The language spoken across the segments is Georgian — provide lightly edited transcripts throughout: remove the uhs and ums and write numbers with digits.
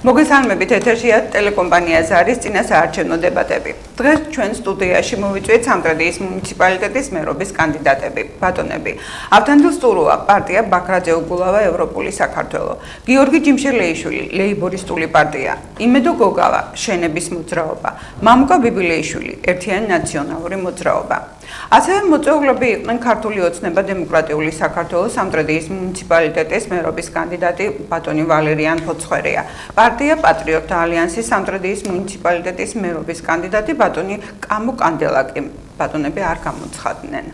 მოგესალმებით, ეთერშია ტელეკომპანია ZARI-ის წინასაარჩევნო დებატები. დღეს ჩვენ სტუდიაში მოვიწვიეთ სამტრედიის მუნიციპალიტეტის მერობის კანდიდატები, ბატონები. ავთანდილ სტურუა, პარტია ბაქრაძე უგულავა, ევროპული საქართველო. გიორგი ჯიმშელეიშვილი, ლეიბორისტული პარტია. იმედო გოგავა, შენების მოძრაობა. მამუკა ბიბილეიშვილი, ერთიანი ნაციონალური მოძრაობა. ასევე მოწვეულები იყვნენ ქართული ოცნება დემოკრატიული საქართველოს სამტრედიის მუნიციპალიტეტის მერობის კანდიდატი ბატონი ვალერიან ფოცხვერია. პარტია პატრიოტთა ალიანსის სამტრედიის მუნიციპალიტეტის მერობის კანდიდატი ბატონი კამო კანდელაკი. ბატონები არ გამოცხადდნენ.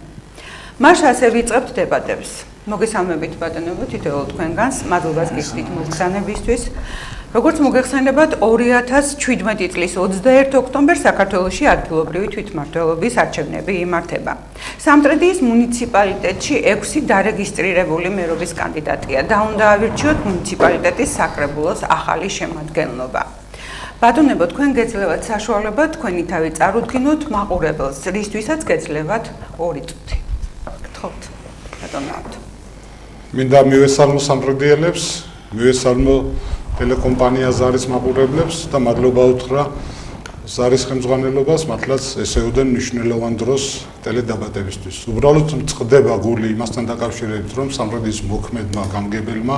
მას ასე ვიწყებთ დებატებს. მოგესალმებით ბატონებო, თითოეულ თქვენგანს, მადლობას გიხდით მოგზაურობისთვის. როგორც მოგეხსენებათ, 2017 წლის 21 ოქტომბერს საქართველოში ადგილობრივი თვითმმართველობის არჩევნები იმართება. სამტრედიის მუნიციპალიტეტში 6 დარეგისტრირებული მერობის კანდიდატია და უნდა ავირჩიოთ მუნიციპალიტეტის საკრებულოს ახალი შემადგენლობა. ბატონებო, თქვენ გეძლევათ საშუალება თქვენი თავი წარუდგინოთ მაყურებელს, რისთვისაც გეძლევათ 2 წუთი. გთხოვთ, ბატონებო. მინდა მივესალმო სამტრედიელებს, მივესალმო ტელეკომპანია ZARI-ის მაყურებლებს და მადლობა უთხრა ZARI-ის ხელმძღვანელობას, მართლაც ესეოდენ მნიშვნელოვან დროს ტელედებატებისთვის. უბრალოდ წყდება გული იმასთან დაკავშირებით, რომ სამტრედიის მოქმედმა გამგებელმა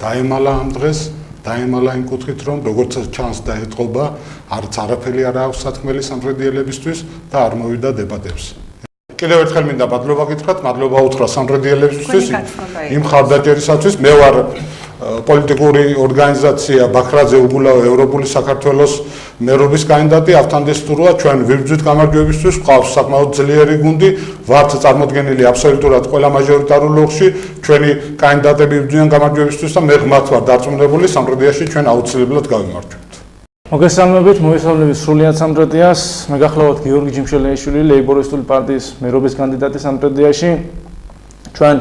დაემალა ამ დღეს, დაემალა იმ კუთხით, რომ როგორც ჩანს და ეტყობა, არც არაფერი არ აქვს სათქმელი სამტრედიელებისთვის და არ მოვიდა დებატებს. კიდევ ერთხელ მინდა მადლობა გითხრათ, მადლობა უთხრა სამტრედიელებისთვის იმ ხარდაჭერისათვის. მე ვარ პოლიტიკური ორგანიზაცია ბაქრაძე უგულავა, ევროპული საქართველოს მერობის კანდიდატი ავთანდილ სტურუა. ჩვენ ვიბრძვით გამარჯვებისთვის, გვყავს საკმაოდ ძლიერი გუნდი, ვართ წარმოდგენილი აბსოლუტურად ყველა მაჟორიტარულ ოლქში. ჩვენი კანდიდატები იბრძვიან გამარჯვებისთვის და მე ღმართ ვარ დარწმუნებული, სამტრედიაში ჩვენ აუცილებლად გავიმარჯვებთ. მოგესალმებით, მოგესალმებით სრულიად სამტრედიას. მე გახლავთ გიორგი ჯიმშელეიშვილი, ლეიბორისტული პარტიის მერობის კანდიდატი სამტრედიაში. ჩვენ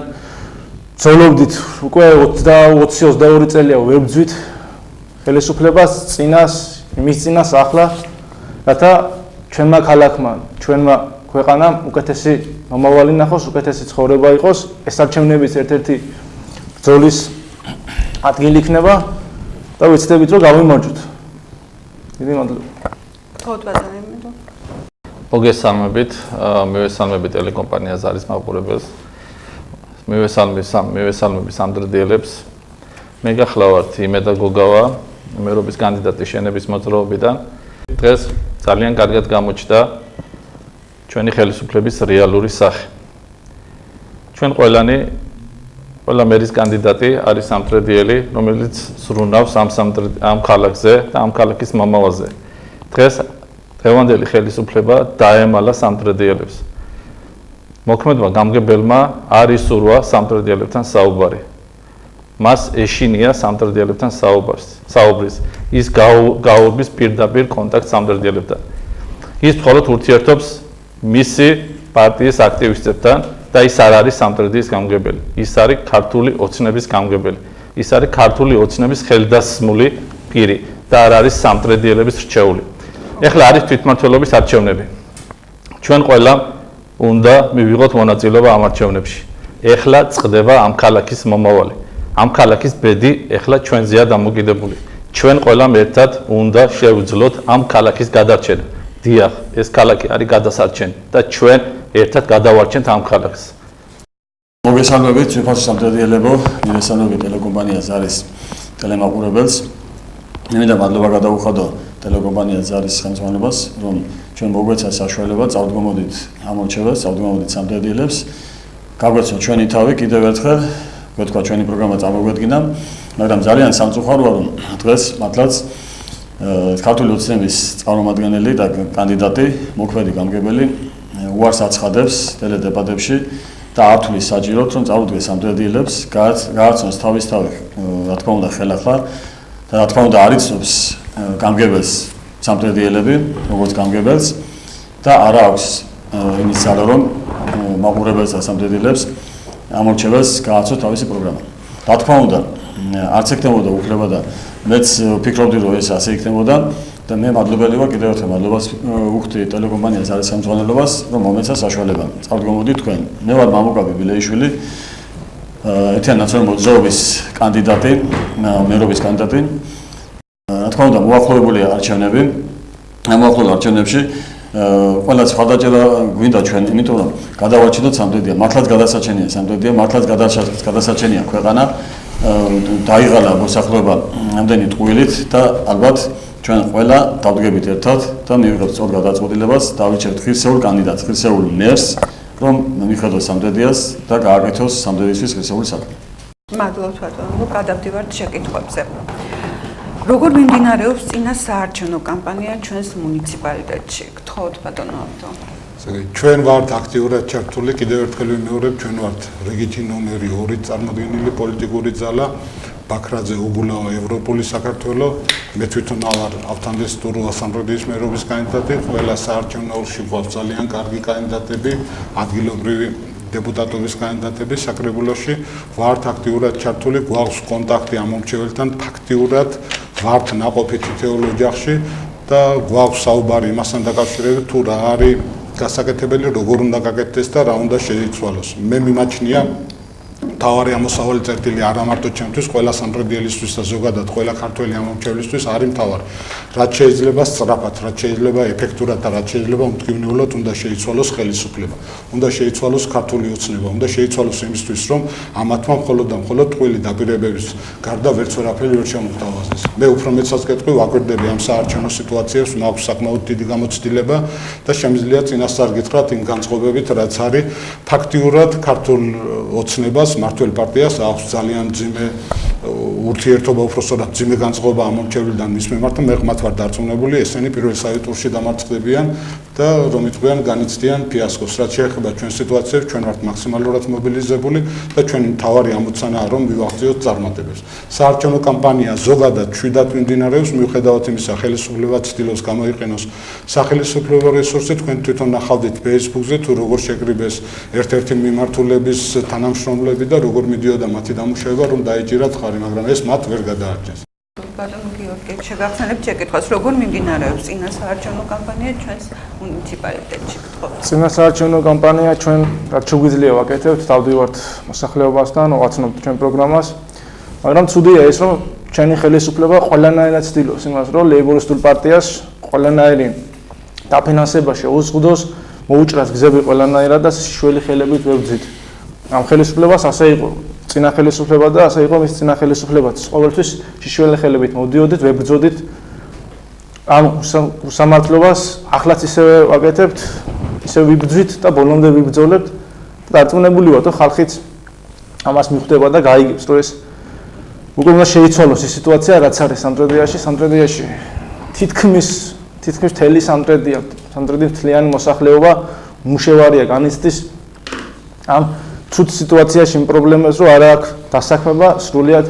ცოლობდით უკვე 20-22 წელია ვებძვით ხელისუფლებას წინას, იმის წინას ახლა, რათა ჩვენმა ქალაქმა, ჩვენმა ქვეყანამ უკეთესი მომავალი ნახოს, უკეთესი ცხოვრება იყოს. ეს არჩევნების ერთ-ერთი ბრძოლის ადგილი იქნება და ვიცდებით, რომ გავიმარჯვოთ. დიდი მადლობა. გთხოვთ ბატონებო. მოგესალმებით, მივესალმებით ტელეკომპანია ZARI-ის მაყურებელს. მივესალმები სამტრედიელებს. მე გახლავართ იმედა გოგავა, მერობის კანდიდატი შენების მოძრაობიდან. დღეს ძალიან კარგად გამოჩნდა ჩვენი ხელისუფლების რეალური სახე. ჩვენ ყველა მერის კანდიდატი არის სამტრედიელი, რომელიც სრუნავს ამ ქალაქზე და ამ ქალაქის მომავალზე. დღევანდელი ხელისუფლება დაემალა სამტრედიელებს. მოქმედმა გამგებელმა არ ისურვა სამტრედიელებთან საუბარი. მას ეშინია სამტრედიელებთან საუბრის. ის გაურბის პირდაპირ კონტაქტს სამტრედიელებთან. ის მხოლოდ ურთიერთობს მისი პარტიის აქტივისტებთან და ის არ არის სამტრედიის გამგებელი. ის არის ქართული ოცნების გამგებელი. ის არის ქართული ოცნების ხელდასმული პირი და არ არის სამტრედიელების რჩეული. ეხლა არის თვითმმართველობის არჩევნები. ჩვენ ყველა უნდა მივიღოთ მონაწილეობა ამ არჩევნებში. ეხლა წყდება ამ ქალაქის მომავალი. ამ ქალაქის ბედი ეხლა ჩვენზეა დამოკიდებული. ჩვენ ყველამ ერთად უნდა შევძლოთ ამ ქალაქის გადარჩენა. დიახ, ეს ქალაქი არის გადასარჩენი და ჩვენ ერთად გადავარჩენთ ამ ქალაქს. მოგესალმებით, ძვირფასი სამტრედიელებო, მივესალმებით ტელეკომპანია ZARI-ის ტელემაყურებელს. მე მინდა მადლობა გადავუხადო ტელეკომპანია ZARI-ის ხელმძღვანელობას, რომ ჩვენ მოგვეცა საშუალება წავდგომოდით ამ არჩევნებს, წავდგომოდით სამტრედიელებს. გაგვეცნო ჩვენი თავი კიდევ ერთხელ, გვეთქვა ჩვენი პროგრამა წამოგვედგინა, მაგრამ ძალიან სამწუხაროა, რომ დღეს მართლაც ქართული ოცნების წარმომადგენელი და კანდიდატი, მოქმედი გამგებელი უარს აცხადებს ტელედებატებში და არ თulis საჭიროდ, რომ წარუდგეს სამტრედიელებს, გააცნოს თავისთავი, რა თქმა უნდა, ხელახლა და რა თქმა უნდა არ იცნობს გამგებელს სამტრედიელები, როგორც გამგებელს და არა აქვს იმის ძალა, რომ მაყურებელს და სამტრედიელებს ამ არჩევნებს გააცნოს თავისი პროგრამა. რა თქმა უნდა, არც ექნებოდა უფლება და მეც ვფიქრობდი, რომ ეს ასე იქნებოდა და მე მადლობელი ვარ კიდევ ერთხელ მადლობას უხდი ტელეკომპანია ZARI-ის ხელმძღვანელობას, რომ მომეცა საშუალება. წავდგომოდით თქვენ. მე ვარ მამუკა ბიბილეიშვილი, ერთიანი ნაციონალური მოძრაობის კანდიდატი, მერობის კანდიდატი. რა თქმა თქმა უნდა მოახლოებულია არჩევნები. ამ მოახლოებულ არჩევნებში ყველა ხალხაჭერა გვინდა ჩვენ, იმიტომ რომ გადავარჩინოთ სამტრედია, მართლაც გადასაჩენია სამტრედია, მართლაც გადასაჩენია ქვეყანა, დაიღალა მოსახლეობა ამდენი ტყუილით და ალბათ ჩვენ ყველა დავდგებით ერთად და მივიღებთ სწორ გადაწყვეტილებას, დავიჩერთ ღირსეულ კანდიდატს, ღირსეულ მერს, რომ მიხედოს სამტრედიას და გააკეთოს სამტრედიისთვის ღირსეული საქმე. მადლობთ ბატონო, გადავდივართ შეკითხვებზე. როგორ მიმდინარეობს წინა საარჩევნო კამპანია ჩვენს მუნიციპალიტეტში? გთხოვთ ბატონო ავტო. ჩვენ ვართ აქტიურად ჩართული, კიდევ ერთხელ ვიმეორებ, ჩვენ ვართ რიგითი ნომერი 2 წარმოდგენილი პოლიტიკური ძალა, ბაქრაძე უგულავა ევროპული საქართველო, მე თვითონ ვარ ავთანდილ სტურუა სამტრედიის მერობის კანდიდატი, ყველა საარჩევნოებში გვაქვს ძალიან კარგი კანდიდატები, ადგილობრივი დეპუტატობის კანდიდატები საკრებულოში, ვართ აქტიურად ჩართული, გვაქვს კონტაქტი ამ მომრჩეველთან, ფაქტიურად ვართ ნაყოფი თითოეულ ოჯახში და გვაქვს საუბარი იმასთან დაკავშირებით, თუ რა არის გასაკეთებელი, როგორ უნდა გაკეთდეს და რა უნდა შეიცვალოს. მე მიმაჩნია თავარი ამოსავალი წერტილი არა მარტო ჩემთვის, ყველა სამტრედიელისთვის და ზოგადად ყველა ქართველი ამომრჩევლისთვის არის მთავარი. რაც შეიძლება სწრაფად, რაც შეიძლება ეფექტურად და რაც შეიძლება უმტკივნეულად უნდა შეიცვალოს ხელისუფლება. უნდა შეიცვალოს ქართული ოცნება, უნდა შეიცვალოს იმისთვის, რომ ამათმა მხოლოდ და მხოლოდ ტყუილი დაპირებების გარდა ვერც ვერაფერი ვერ შემოგთავაზეს. მე უფრო მეცაც კეთყვი ვაკვირდები ამ საარჩევნო სიტუაციებს, მაქვს საკმაოდ დიდი გამოცდილება და შემიძლია წინასწარ გითხრათ იმ განწყობებით, რაც არის ფაქტიურად ქართულ ოცნებას მართველ პარტიას აქვს ძალიან ძიმე ურთიერთობა, უბრალოდ ძიმე განწყობა ამ მომრჩევლიდან მის მიმართ, მე მათ ვარ დარწმუნებული, ესენი პირველ საიტურში დამარცხდებიან და რომ იტყვიან განიცდიან ფიასკოს. რაც შეეხება ჩვენ სიტუაციებს, ჩვენ ვართ მაქსიმალურად მობილიზებული და ჩვენი მთავარი ამოცანაა, რომ მივახციოთ წარმატებებს. საარჩევნო კამპანია ზოგადად მშვიდად მიმდინარეობს, მიუხედავად იმისა, ხელისუფლება ცდილობს გამოიყენოს სახელმწიფო რესურსი, თქვენ თვითონ ნახავდით Facebook-ზე, თუ როგორ შეკრიბეს ერთ-ერთი მიმართულების თანამშრომლები და როგორ მიდიოდა მათი დამუშავება, რომ დაეჭირათ ხარი, მაგრამ ეს მათ ვერ გადაარჩენს. ბატონო გიორგი, შეგახსენებთ შეკითხვას, როგორ მიმდინარეობს წინა საარჩევნო კამპანია ჩვენს მუნიციპალიტეტში? გთხოვთ. წინა საარჩევნო კამპანია ჩვენ რაც შეგვიძლია ვაკეთებთ, დავდივართ მოსახლეობასთან, ვაცნობთ ჩვენ პროგრამას, მაგრამ ცუდია ის, რომ ჩვენი ხელისუფლება ყველანაირად ცდილობს იმას, რომ ლეიბორისტულ პარტიას ყველანაირი დაფინანსება შეუზღუდოს, მოუჭრას გზები ყველანაირად და შიშველი ხელებით ვებძით. ამ ხელისუფლებას ასე იყო წინა ხელისუფლება და ასე იყო მის წინა ხელისუფლებაც. ყოველთვის შიშველი ხელებით მოვდიოდით, ვებრძოდით ამ უსამართლობას, ახლაც ისევე ვაკეთებთ, ისევ ვიბრძვით და ბოლომდე ვიბრძოლებთ და დარწმუნებული ვართ, რომ ხალხიც ამას მიხვდება და გაიგებს, რომ ეს უკვე უნდა შეიცვალოს ის სიტუაცია, რაც არის სამტრედიაში თითქმის მთელი სამტრედიის მთლიანი მოსახლეობა მუშევარია განიცდის ამ ცუდ სიტუაციაში იმ პრობლემებს, რომ არა აქვს დასაქმება, სრულიად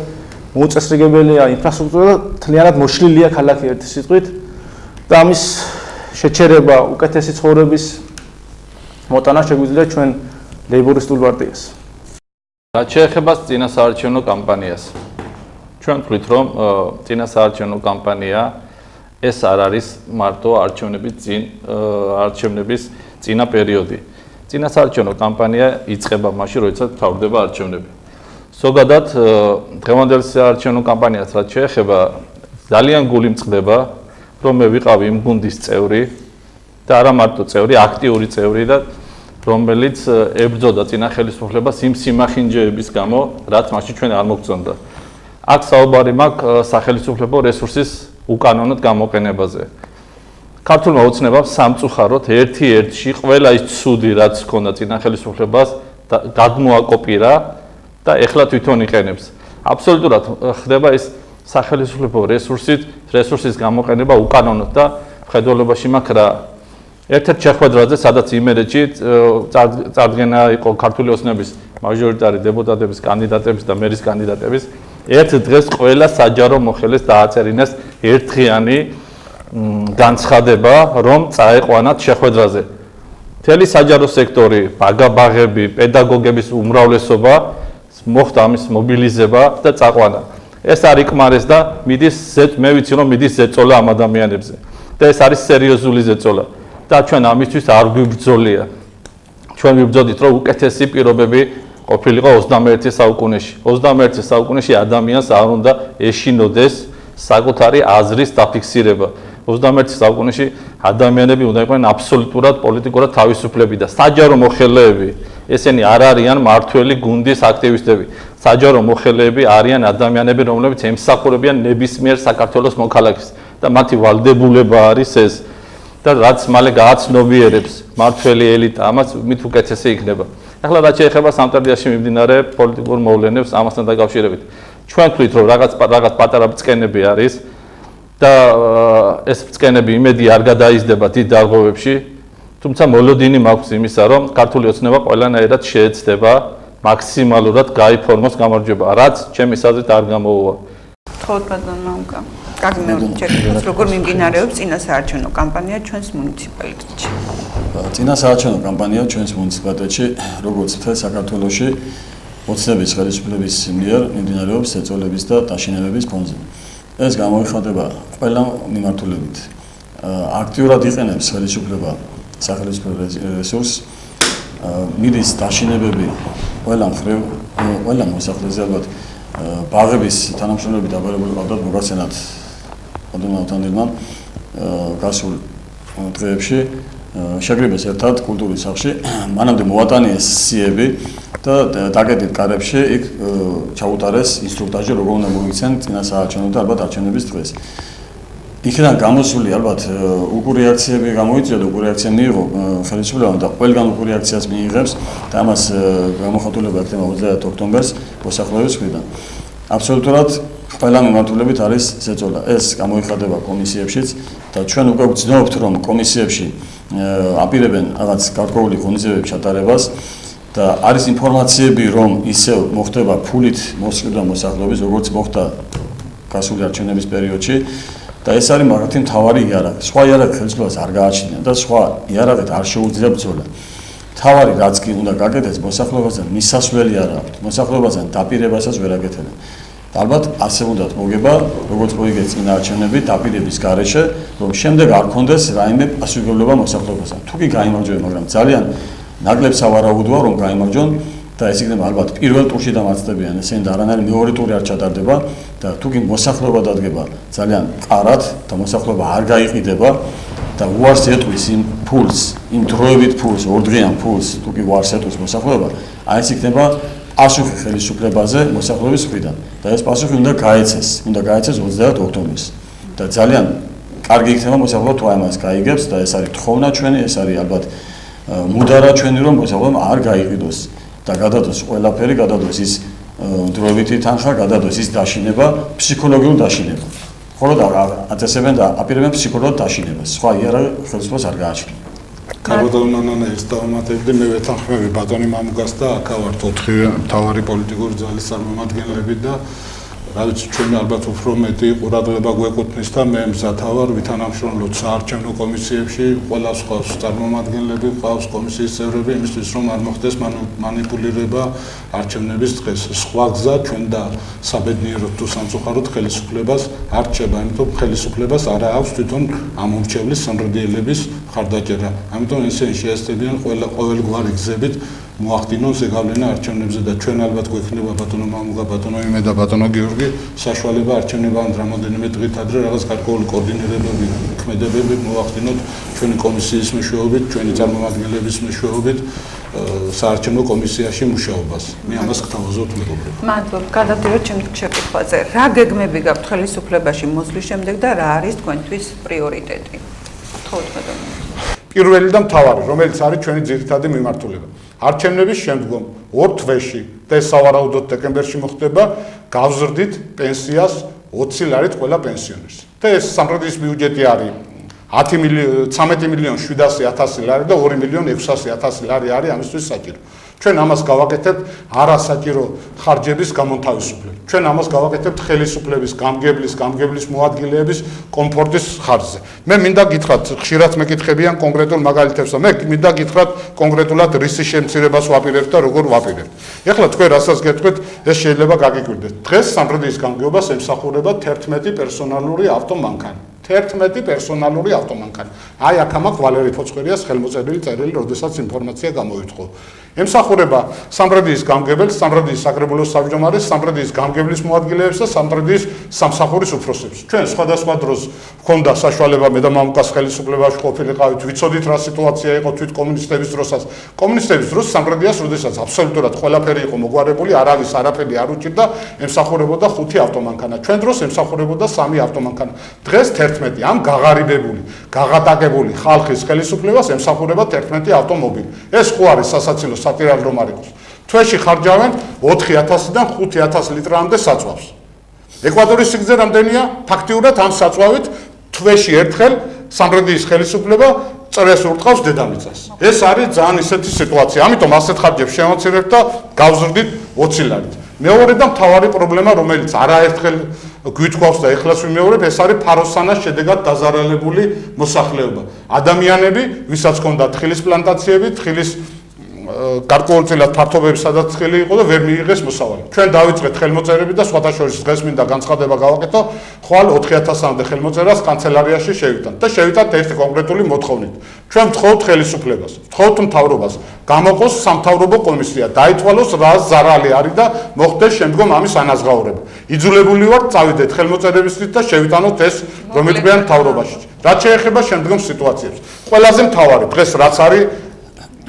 მოუწესრიგებელია ინფრასტრუქტურა და მთლიანად მოშლილია ქალაქი ერთი სიტყვით და ამის შეჩერება, უკეთესი ცხოვრების მოტანა შეგვიძლია ჩვენ ლეიბორისტულ პარტიას. რაც შეეხება წინა საარჩევნო კამპანიას, ჩვენ ვთვლით, რომ წინა საარჩევნო კამპანია ეს არ არის მარტო არჩევნების წინა პერიოდი. წინა საარჩევნო კამპანია იწყება მაშინ, როდესაც მთავრდება არჩევნები. ზოგადად, დღევანდელ საარჩევნო კამპანიას რაც შეეხება, ძალიან გული მწყდება, რომ მე ვიყავი იმ გუნდის წევრი და არა მარტო წევრი, აქტიური წევრი და რომელიც ებრძოდა წინა ხელისუფლებას იმ სიმახინჯეების გამო, რაც მაშინ ჩვენ არ მოგწონდა. აქ საუბარი მაქვს სახელმწიფო რესურსის უკანონოდ გამოყენებაზე. ქართულმა ოცნებამ სამწუხაროდ ერთ-ერთში ყველა ის ცუდი რაც ჰქონდა წინა ხელისუფლებას გადმოაკოპირა და ეხლა თვითონ იყენებს. აბსოლუტურად ხდება ის სახელმწიფო რესურსის გამოყენება უკანონოდ და მხედველობაში მაქვს რა ერთ-ერთ შეხვედრაზე, სადაც იმერეთში წარდგენა იყო ქართული ოცნების მაჟორიტარი დეპუტატების კანდიდატების და მერის კანდიდატების ერთ დღეს ყველა საჯარო მოხელეს დააწერინეს ერთდღიანი განცხადება, რომ წაეყვანათ შეხვედრაზე. მთელი საჯარო სექტორი, ბაგაბაღები, პედაგოგების უმრავლესობა მოხდა ამის მობილიზება და წაყვანა. ეს არ იკმარეს და მე ვიცი რომ მიდის ზეწოლა ამ ადამიანებზე. და ეს არის სერიოზული ზეწოლა. და ჩვენ ამისთვის არ გვიბრძოლია. ჩვენ ვიბრძოდით, რომ უკეთესი პირობები ყოფილიყო 21 საუკუნეში. 21 საუკუნეში ადამიანს არ უნდა ეშინოდეს საკუთარი აზრის დაფიქსირება. 21 საუკუნეში ადამიანები უნდა იყვნენ აბსოლუტურად პოლიტიკურად თავისუფლები და საჯარო მოხელეები. ესენი არ არიან მართველი გუნდის აქტივისტები. საჯარო მოხელეები არიან ადამიანები, რომლებიც ემსახურებიან ნებისმიერ საქართველოს მოქალაქეს და მათი ვალდებულება არის ეს. და რაც მალე გააცნობიერებს მართველი ელიტა, ამას მით უკეთესი იქნება. ახლა რაც შეეხება სამტრედიაში მიმდინარე პოლიტიკურ მოვლენებს ამასთან დაკავშირებით. ჩვენ ვთქვით, რომ რაღაც პატარა ბწყენები არის და ეს ბწყენები იმედი არ გადაიზრდება დიდ დარღვევებში, თუმცა მოლოდინი მაქვს იმისა, რომ ქართული ოცნება ყველანაირად შეეცდება მაქსიმალურად გაიფორმოს გამარჯვება, რაც ჩემი აზრით არ გამოუვა. თხოვთ ბატონ მამუკა. კარგი მეორე ჩეკით, როგორ მიმდინარეობს წინასაარჩევნო კამპანია ჩვენს მუნიციპალიტეტში? წინასაარჩევნო კამპანია ჩვენს მუნიციპალიტეტში, როგორც მთელ საქართველოში, ოცნების ხელისუფლების მიერ მიმდინარეობს ეწოლების და დაშინებების ფონზე. ეს გამოიხატება ყველა მიმართულებით. აქტიურად იყენებს ხელისუფლება სახელმწიფო რესურსს, მიდის დაშინებები ყველა მხრივ, ყველა მოსახლეზე ალბათ ბაღების თანამშრომლები დაბარებული ყავდათ მოგაცენათ ოდნავ გასულ დღეებში შეგრიბეს ერთად კულტურის სახლში, მანამდე მოატანიეს სიები და დაკეტით კარებში იქ ჩაუტარეს ინსტრუქტაჟი როგორ უნდა მოიქცენ წინასაარჩევნო და ალბათ არჩევნების დღეს. იქიდან გამოსული ალბათ უკუ რეაქციები გამოიწვია და უკუ რეაქცია მიიღო ხელისუფლებამ და ყველგან უკუ რეაქციას მიიღებს და ამას გამოხატულება ექნება 30 ოქტომბერს მოსახლეობის მხრიდან. აბსოლუტურად ყველა მიმართულებით არის ზეწოლა. ეს გამოიხატება კომისიებშიც და ჩვენ უკვე ვცნობთ, რომ კომისიებში აპირებენ რაღაც გარკვეული ღონისძიებების ჩატარებას და არის ინფორმაციები, რომ ისევ მოხდება ფულით მოსყიდვა მოსახლეობის, როგორც მოხდა გასული არჩევნების პერიოდში. და ეს არის მაგათი მთავარი იარაღი. სხვა იარაღი ხელისუფლებას არ გააჩნია და სხვა იარაღით არ შეუძლია ბრძოლა. მთავარი რაც კი უნდა გაკეთდეს, მოსახლეობასთან მისასვლელი არ აქვს. მოსახლეობასთან დაპირებასაც ვერ აკეთებენ. ალბათ ასე უნდათ მოგება, როგორც მოიგეთ წინაარჩევნები დაპირების გარეშე, რომ შემდეგ არ კონდეს რაიმე პასუხისმგებლობა მოსახლეობასთან. თუ კი გაიმარჯვებენ, მაგრამ ძალიან ნაკლებ სავარაუდოა, რომ გაიმარჯვონ და ეს იქნება ალბათ პირველ ტურში დამარცხდებიან, ესენი და არანაირი მეორე ტური არ ჩატარდება და თუ კი მოსახლეობა დადგება ძალიან მყარად და მოსახლეობა არ გაიყიდება და უარს ეტყვის იმ ფულს, იმ დროებით ფულს, ორდღიან ფულს, თუ კი უარს ეტყვის მოსახლეობა, აი ეს იქნება პასუხი ხელისუფლებაზე მოსახლეობის მხრიდან და ეს პასუხი უნდა გაეცეს 30 ოქტომბერს და ძალიან კარგი იქნება მოსახლეობა თუ ამას გაიგებს და ეს არის თხოვნა ჩვენი, ეს არის ალბათ მუდარა ჩვენი, რომ მოსახლეობა არ გაიყიდოს და გადადოს ყველაფერი, გადადოს ის დროებითი თანხა, გადადოს ის დაშინება, ფსიქოლოგიურ დაშინება. ხოლო და აწესებენ და აპირებენ ფსიქოლოგიურ დაშინებას. სხვა იარაღი ხელისუფლებას არ გააჩნია. კაბოდონანანა ეს დავამატებდი მე ვეთანხმები ბატონი მამუკას და აქ ვართ 4 მთავარი პოლიტიკური ძალის წარმომადგენლები და რა ვიცი ჩვენ ალბათ უფრო მეტი ყურადღება გვეკუთვნის და მე მზათა ვარ ვითანამშრომლოთ საარჩევნო კომისიებში, ყველა სხვა წარმომადგენლები ყავს კომისიის წევრები იმისთვის რომ არ მოხდეს მანიპულირება არჩევნების დღეს. სხვა გზა ჩვენ და საბედნიეროდ თუ სამწუხაროდ ხელისუფლებას არ რჩება, იმიტომ ხელისუფლებას არ აქვს თვითონ ამომრჩევლის სამტრედიელების ხარდაჭერა. ამიტომ ისინი შეესწრებიან ყოველგვარი გზებით მოახდინონ ზეგავლენა არჩევნებზე და ჩვენ ალბათ გვექნება ბატონო მამუკა, ბატონო იმე და ბატონო გიორგი საშუალება არჩევნებამდე რამოდენიმე დღით ადრე რაღაც გარკვეული კოორდინირებები, ქმედებები მოახდინოთ ჩვენი კომისიის მეშვეობით, ჩვენი წარმომადგენლების მეშვეობით საარჩევნო კომისიაში მუშაობას. მე ამას გთავაზობთ მეგობრებო. მადლობთ, გადავდივართ შემდგომ შეკითხვაზე. რა გეგმები გაქვთ ხელისუფლებაში მოსვლის შემდეგ და რა არის თქვენთვის პრიორიტეტი? თხოვთ ბატონო. პირველი და მთავარი, რომელიც არის ჩვენი ძირითადი მიმართულება. არჩევნების შემდგომ 2 თვეში და ეს სავარაუდოდ დეკემბერში მოხდება, გავზრდით პენსიას 20 ლარით ყველა პენსიონერს. და ეს სამტრედიის ბიუჯეტი არის 13.700.000 ლარი და 2.600.000 ლარი არის ამისთვის საჭირო. ჩვენ ამას გავაკეთებთ არასაჭირო ხარჯების გამონთავისუფლებით. ჩვენ ამას გავაკეთებთ ხელისუფლების, გამგებლის მოადგილეების კომფორტის ხარჯზე. მე მინდა გითხრათ, ხშირად მეკითხებიან კონკრეტულ მაგალითებს და მე მინდა გითხრათ კონკრეტულად რისის შემცირებას ვაპირებთ და როგორ ვაპირებთ. ეხლა თქვენ რასაც გეტყვით, ეს შეიძლება გაგიკვირდეთ. დღეს სამტრედიის გამგეობას ემსახურება 11 პერსონალური ავტომანქანი. 11 პერსონალური ავტომანქანა. აი აქ ამაქვს ვალერი ფოცხერიას ხელმოწერილი წერილი, როდესაც ინფორმაცია გამოიწყო. ემსახურება სამტრედიის გამგებელს, სამტრედიის საკრებულოს თავმჯდომარეს, სამტრედიის გამგებლის მოადგილეებს და სამტრედიის სამსახურის უფროსებს. ჩვენ სხვადასხვა დროს ჰქონდა საშუალება მე და მამუკას ხელისუფლებაში ყოფილიყავით, ვიცოდით რა სიტუაცია იყო თვით კომუნისტების დროსაც. კომუნისტების დროს სამტრედიას, როდესაც აბსოლუტურად ყველაფერი იყო მოგვარებული, არავის არაფერი არ უჭირდა, ემსახურებოდა 5 ავტომანქანა. ჩვენ დროს ემსახურებოდა 3 ავტომანქანა. დღეს 11 ამ გაღარიბებული, გაღატაკებული ხალხის ხელისუფლებას ემსახურება 11 ავტომობილი. ეს ხო არის სასაცილო სატირალ რომ არ იყოს. თვეში ხარჯავენ 4000-დან 5000 ლიტრამდე საწვავს. ეკვადორის სიგრძე რამდენია? ფაქტიურად ამ საწვავით თვეში ერთხელ სამტრედიის ხელისუფლება წრეს ურტყავს დედამიწას. ეს არის ძალიან ისეთი სიტუაცია. ამიტომ ასეთ ხარჯებს შევამცირებთ და გავზრდით 20 ლარით. მეორე და მთავარი პრობლემა, რომელიც არაერთხელ გვითქვავს და ეხლაც ვიმეორებ, ეს არის ფაროსანას შედეგად დაზარალებული მოსახლეობა. ადამიანები, ვისაც ჰქონდა თხილის პლანტაციები, თხილის გარკვეულწილად ფართობები სადაც თხილი იყო და ვერ მიიღეს მოსავალი. ჩვენ დავიწყეთ ხელმოწერები და სხვათა შორის დღეს მინდა განცხადება გავაკეთო, ხვალ 4000-მდე ხელმოწერას კანცელარიაში შევიტანთ და შევიტანთ ერთი კონკრეტული მოთხოვნით. ჩვენ ვთხოვთ ხელისუფლებას, ვთხოვთ მთავრობას, გამოყოს სამთავრობო კომისია, დაითვალოს რა ზარალი არის და მოხდეს შემდგომ ამის ანაზღაურება. იძულებული ვართ წავიდეთ ხელმოწერებისთვის და შევიტანოთ ეს რომ იტყვიან მთავრობაში. რაც შეეხება შემდგომ სიტუაციებს. ყველაზე მთავარი დღეს რაც არის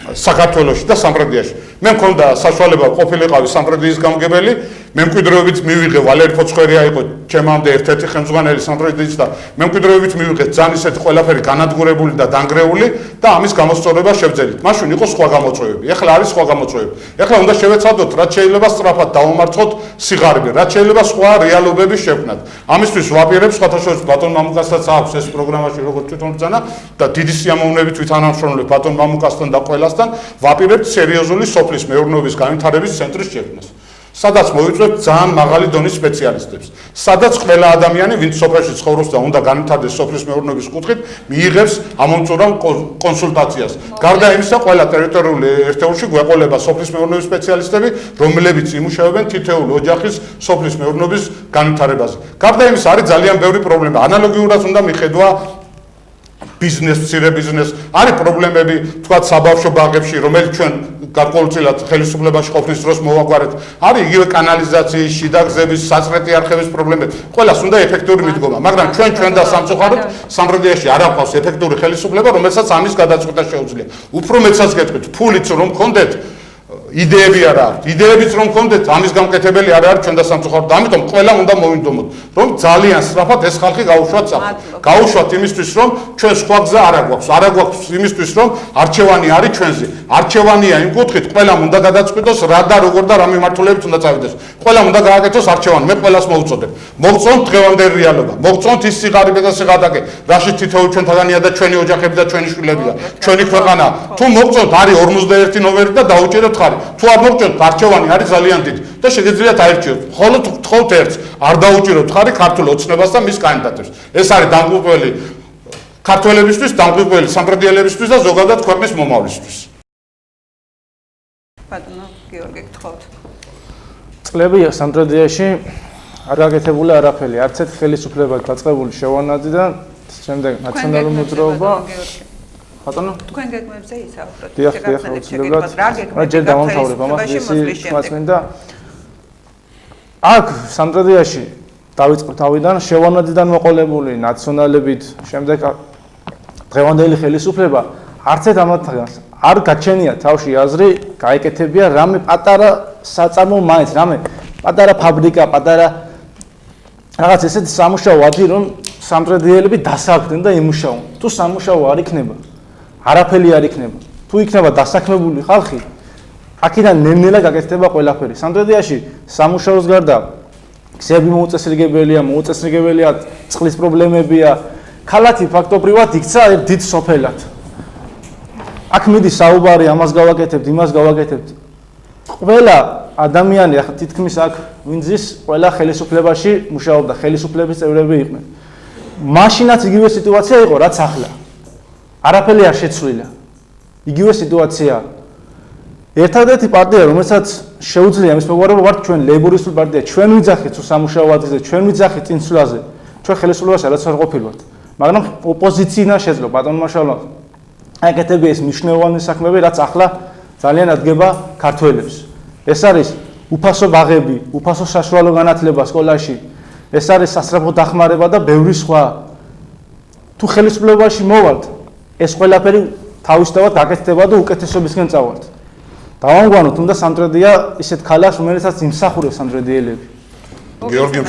საქართველოში და სამტრედიაში. მე მქონდა საშუალება ყოფილიყავი სამტრედიის გამგებელი, მემკვიდრეობით მივიღე ვალერი ფოცხერია იყო ჩემამდე ერთ-ერთი ხელმძღვანელი სამტრედიის და მემკვიდრეობით მივიღე ძალიან ისეთი ყველაფერი განადგურებული და დანგრეული და ამის გამოსწორება შევძელით. მაშინ იყო სხვა გამოწვევები. ეხლა არის სხვა გამოწვევები. ეხლა უნდა შევეცადოთ რაც შეიძლება სწრაფად დავამარცხოთ სიღარიბე, რაც შეიძლება სხვა რეალობების შექმნათ. ამისთვის ვაპირებ სხვათა შორის ბატონ მამუკასაც აქვს ეს პროგრამაში როგორც თვითონ ბრძანა და დიდი სიამოვნებით ვითანამშრომლებ ბატონ მამუკასთან და ყველასთან ვაპირებთ სერიოზული სოფლის მეურნეობის განვითარების ცენტრის შექმნას. სადაც მოვიწვევთ ძალიან მაღალი დონის სპეციალისტებს, სადაც ყველა ადამიანი, ვინც სოფელში ცხოვრობს და უნდა განვითარდეს სოფლის მეურნეობის კუთხით, მიიღებს ამომწურავ კონსულტაციას. გარდა იმისა, ყველა ტერიტორიული ერთეულში გვეყოლება სოფლის მეურნეობის სპეციალისტები, რომლებიც იმუშავებენ თითოეული ოჯახის სოფლის მეურნეობის განვითარებაზე. გარდა იმისა, არის ძალიან ბევრი პრობლემა. ანალოგიურად უნდა მიხედვა ბიზნეს, მცირე ბიზნეს, არის პრობლემები, თქვათ საბავშვო ბაღებში, რომელიც ჩვენ გარკვეულწილად ხელისუფლებაში ყოფნის დროს მოვაგვარეთ. არის იგივე კანალიზაციის, შიდა გზების, საწრეტი არხების პრობლემები. ყველას უნდა ეფექტური მიდგომა, მაგრამ ჩვენ და სამწუხაროდ სამტრედიაში არ აქვს ეფექტური ხელისუფლება, რომელსაც ამის გადაწყვეტა შეუძლია. უფრო მეცაც გეტყვით, ფულიც რომ გქონდეთ, იდეები არ აქვს. იდეებიც რომ გქონდეთ, ამის გამკეთებელი არ არის ჩვენ და სამწუხაროდ. ამიტომ ყველა უნდა მოვინდომოთ, რომ ძალიან სწრაფად ეს ხალხი გაუშვათ საფრთხე. გაუშვათ იმისთვის, რომ ჩვენ სხვა გზა არ გვაქვს. არ გვაქვს იმისთვის, რომ არჩევანი არის ჩვენზე. არჩევანია იმ კუთხით, ყველამ უნდა გადაწყვიტოს რა და როგორ და რა მიმართულებით უნდა წავიდეს. ყველამ უნდა გააკეთოს არჩევანი. მე ყველას მოვუწოდებ. მოგწონთ დღევანდელი რეალობა. მოგწონთ ის სიღარიბე და სიღატაკე, რაშიც თითოეული ჩვენთაგანია და ჩვენი ოჯახები და ჩვენი შვილებია. ჩვენი ქვეყანა. თუ მოგწონთ, არის 41 ნომერი და დაუჭიროთ ხარი. თუ არ მოგწონთ, არჩევანი არის ძალიან დიდი და შეგიძლიათ აირჩიოთ. ხოლო გთხოვთ ერთს, არ დაუჭიროთ ხარი ქართულ ოცნებას და მის კანდიდატებს. ეს არის დამკვირვებელი ქართველებისთვის, დამკვირვებელი სამტრედიელებისთვის და ზოგადად ქვეყნის მომავლისთვის. ბატონო გიორგი, გთხოვთ. წლებია სამტრედიაში არ გაკეთებული არაფერი, არც ერთ ხელისუფლება დაწყებული შევანაძი და შემდეგ ნაციონალური მოძრაობა. ბატონო, თქვენ გეგმებზე ისაუბროთ. დიახ, აუცილებლად. რა ჯერ დავამთავრებ ამას, ისი თქმას მინდა. აქ სამტრედიაში დავიწყებ თავიდან შევანაძიდან მოყოლებული ნაციონალებით, შემდეგ დღევანდელი ხელისუფლება არც ერთ ამათგანს არ გაჩენია თავში აზრი, გაეკეთებია რამე პატარა საწარმო მაინც, რამე პატარა ფაბრიკა, პატარა რაღაც ესეთ სამუშაო ადი, რომ სამტრედიელები დასაქმდნენ და იმუშაონ. თუ სამუშაო არ იქნება, არაფერი არ იქნება. თუ იქნება დასაქმებული ხალხი, აქედან ნელ-ნელა გაკეთდება ყველაფერი. სამტრედიაში სამუშაოს გარდა გზები მოუწესრიგებელია, წყლის პრობლემებია. ქალაქი ფაქტობრივად იქცა ერთ დიდ სოფელად. აქ მიდის საუბარი, ამას გავაკეთებთ, იმას გავაკეთებთ. ყველა ადამიანი, ახლა თითქმის აქ ვინძის ყველა ხელისუფლებაში მუშაობდა, ხელისუფლების წევრები იყვნენ. მაშინაც იგივე სიტუაცია იყო, რაც ახლა. არაფერი არ შეცვლილა. იგივე სიტუაცია. ერთადერთი პარტია, რომელსაც შეუძლია მის მეგობრებო ვართ ჩვენ ლეიბორისტული პარტია, ჩვენ ვიძახით თუ სამუშაო ადგილზე, ჩვენ ვიძახით წინსვლაზე. ჩვენ ხელისუფლებაში არც არ ყოფილვართ. მაგრამ ოპოზიციიდან შეძლო ბატონმა შალვა აკეთებია ეს მნიშვნელოვანი საქმეები, რაც ახლა ძალიან ადგება ქართველებს. ეს არის უფასო ბაღები, უფასო საშუალო განათლება სკოლაში, ეს არის სასწრაფო დახმარება და ბევრი სხვა. თუ ხელისუფლებაში მოვალთ, ეს ყველაფერი თავისთავად გაკეთდება და უკეთესობისკენ წავალთ. დავამგვანოთ, უნდა სამტრედია ისეთ ქალაქს, რომელსაც იმსახურებს სამტრედიელები. გიორგიმ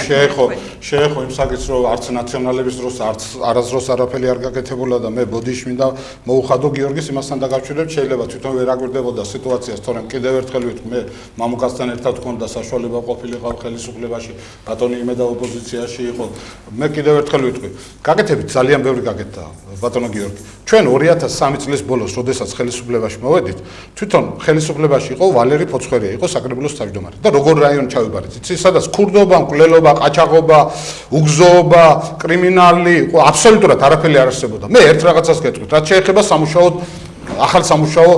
შეეხო იმ საკითხს, რომ არც ნაციონალების დროს არც არასდროს არაფერი არ გაკეთებულა და მე ბოდიში მინდა მოუხადო გიორგის იმასთან დაკავშირებით, შეიძლება თვითონ ვერ აგვირდებოდა სიტუაციას, თორემ კიდევ ერთხელ ვიტყვი, მე მამუკაცთან ერთად ვქონდა საშუალება ყოფილიყავ ხელისუფლებაში, ბატონი იმედა ოპოზიციაში იყო. მე კიდევ ერთხელ ვიტყვი, გაკეთებით ძალიან ბევრი გაკეთდა ბატონო გიორგი. ჩვენ 2003 წლის ბოლოს, როდესაც ხელისუფლებაში მოვედით, თვითონ ხელისუფლებაში იყო ვალერი ფოცხვერია, იყო საკრებულოს თავმჯდომარე და როგორ რაიონი ჩავიბარეთ, იცი, სადაც ქურდობა, მკვლელობა, ყაჩაღობა, უგზოობა, კრიმინალი, აბსოლუტურად არაფერი არ არსებობდა. მე ერთ რაღაცას გეტყვით, რაც შეეხება სამუშაო ახალ სამუშაო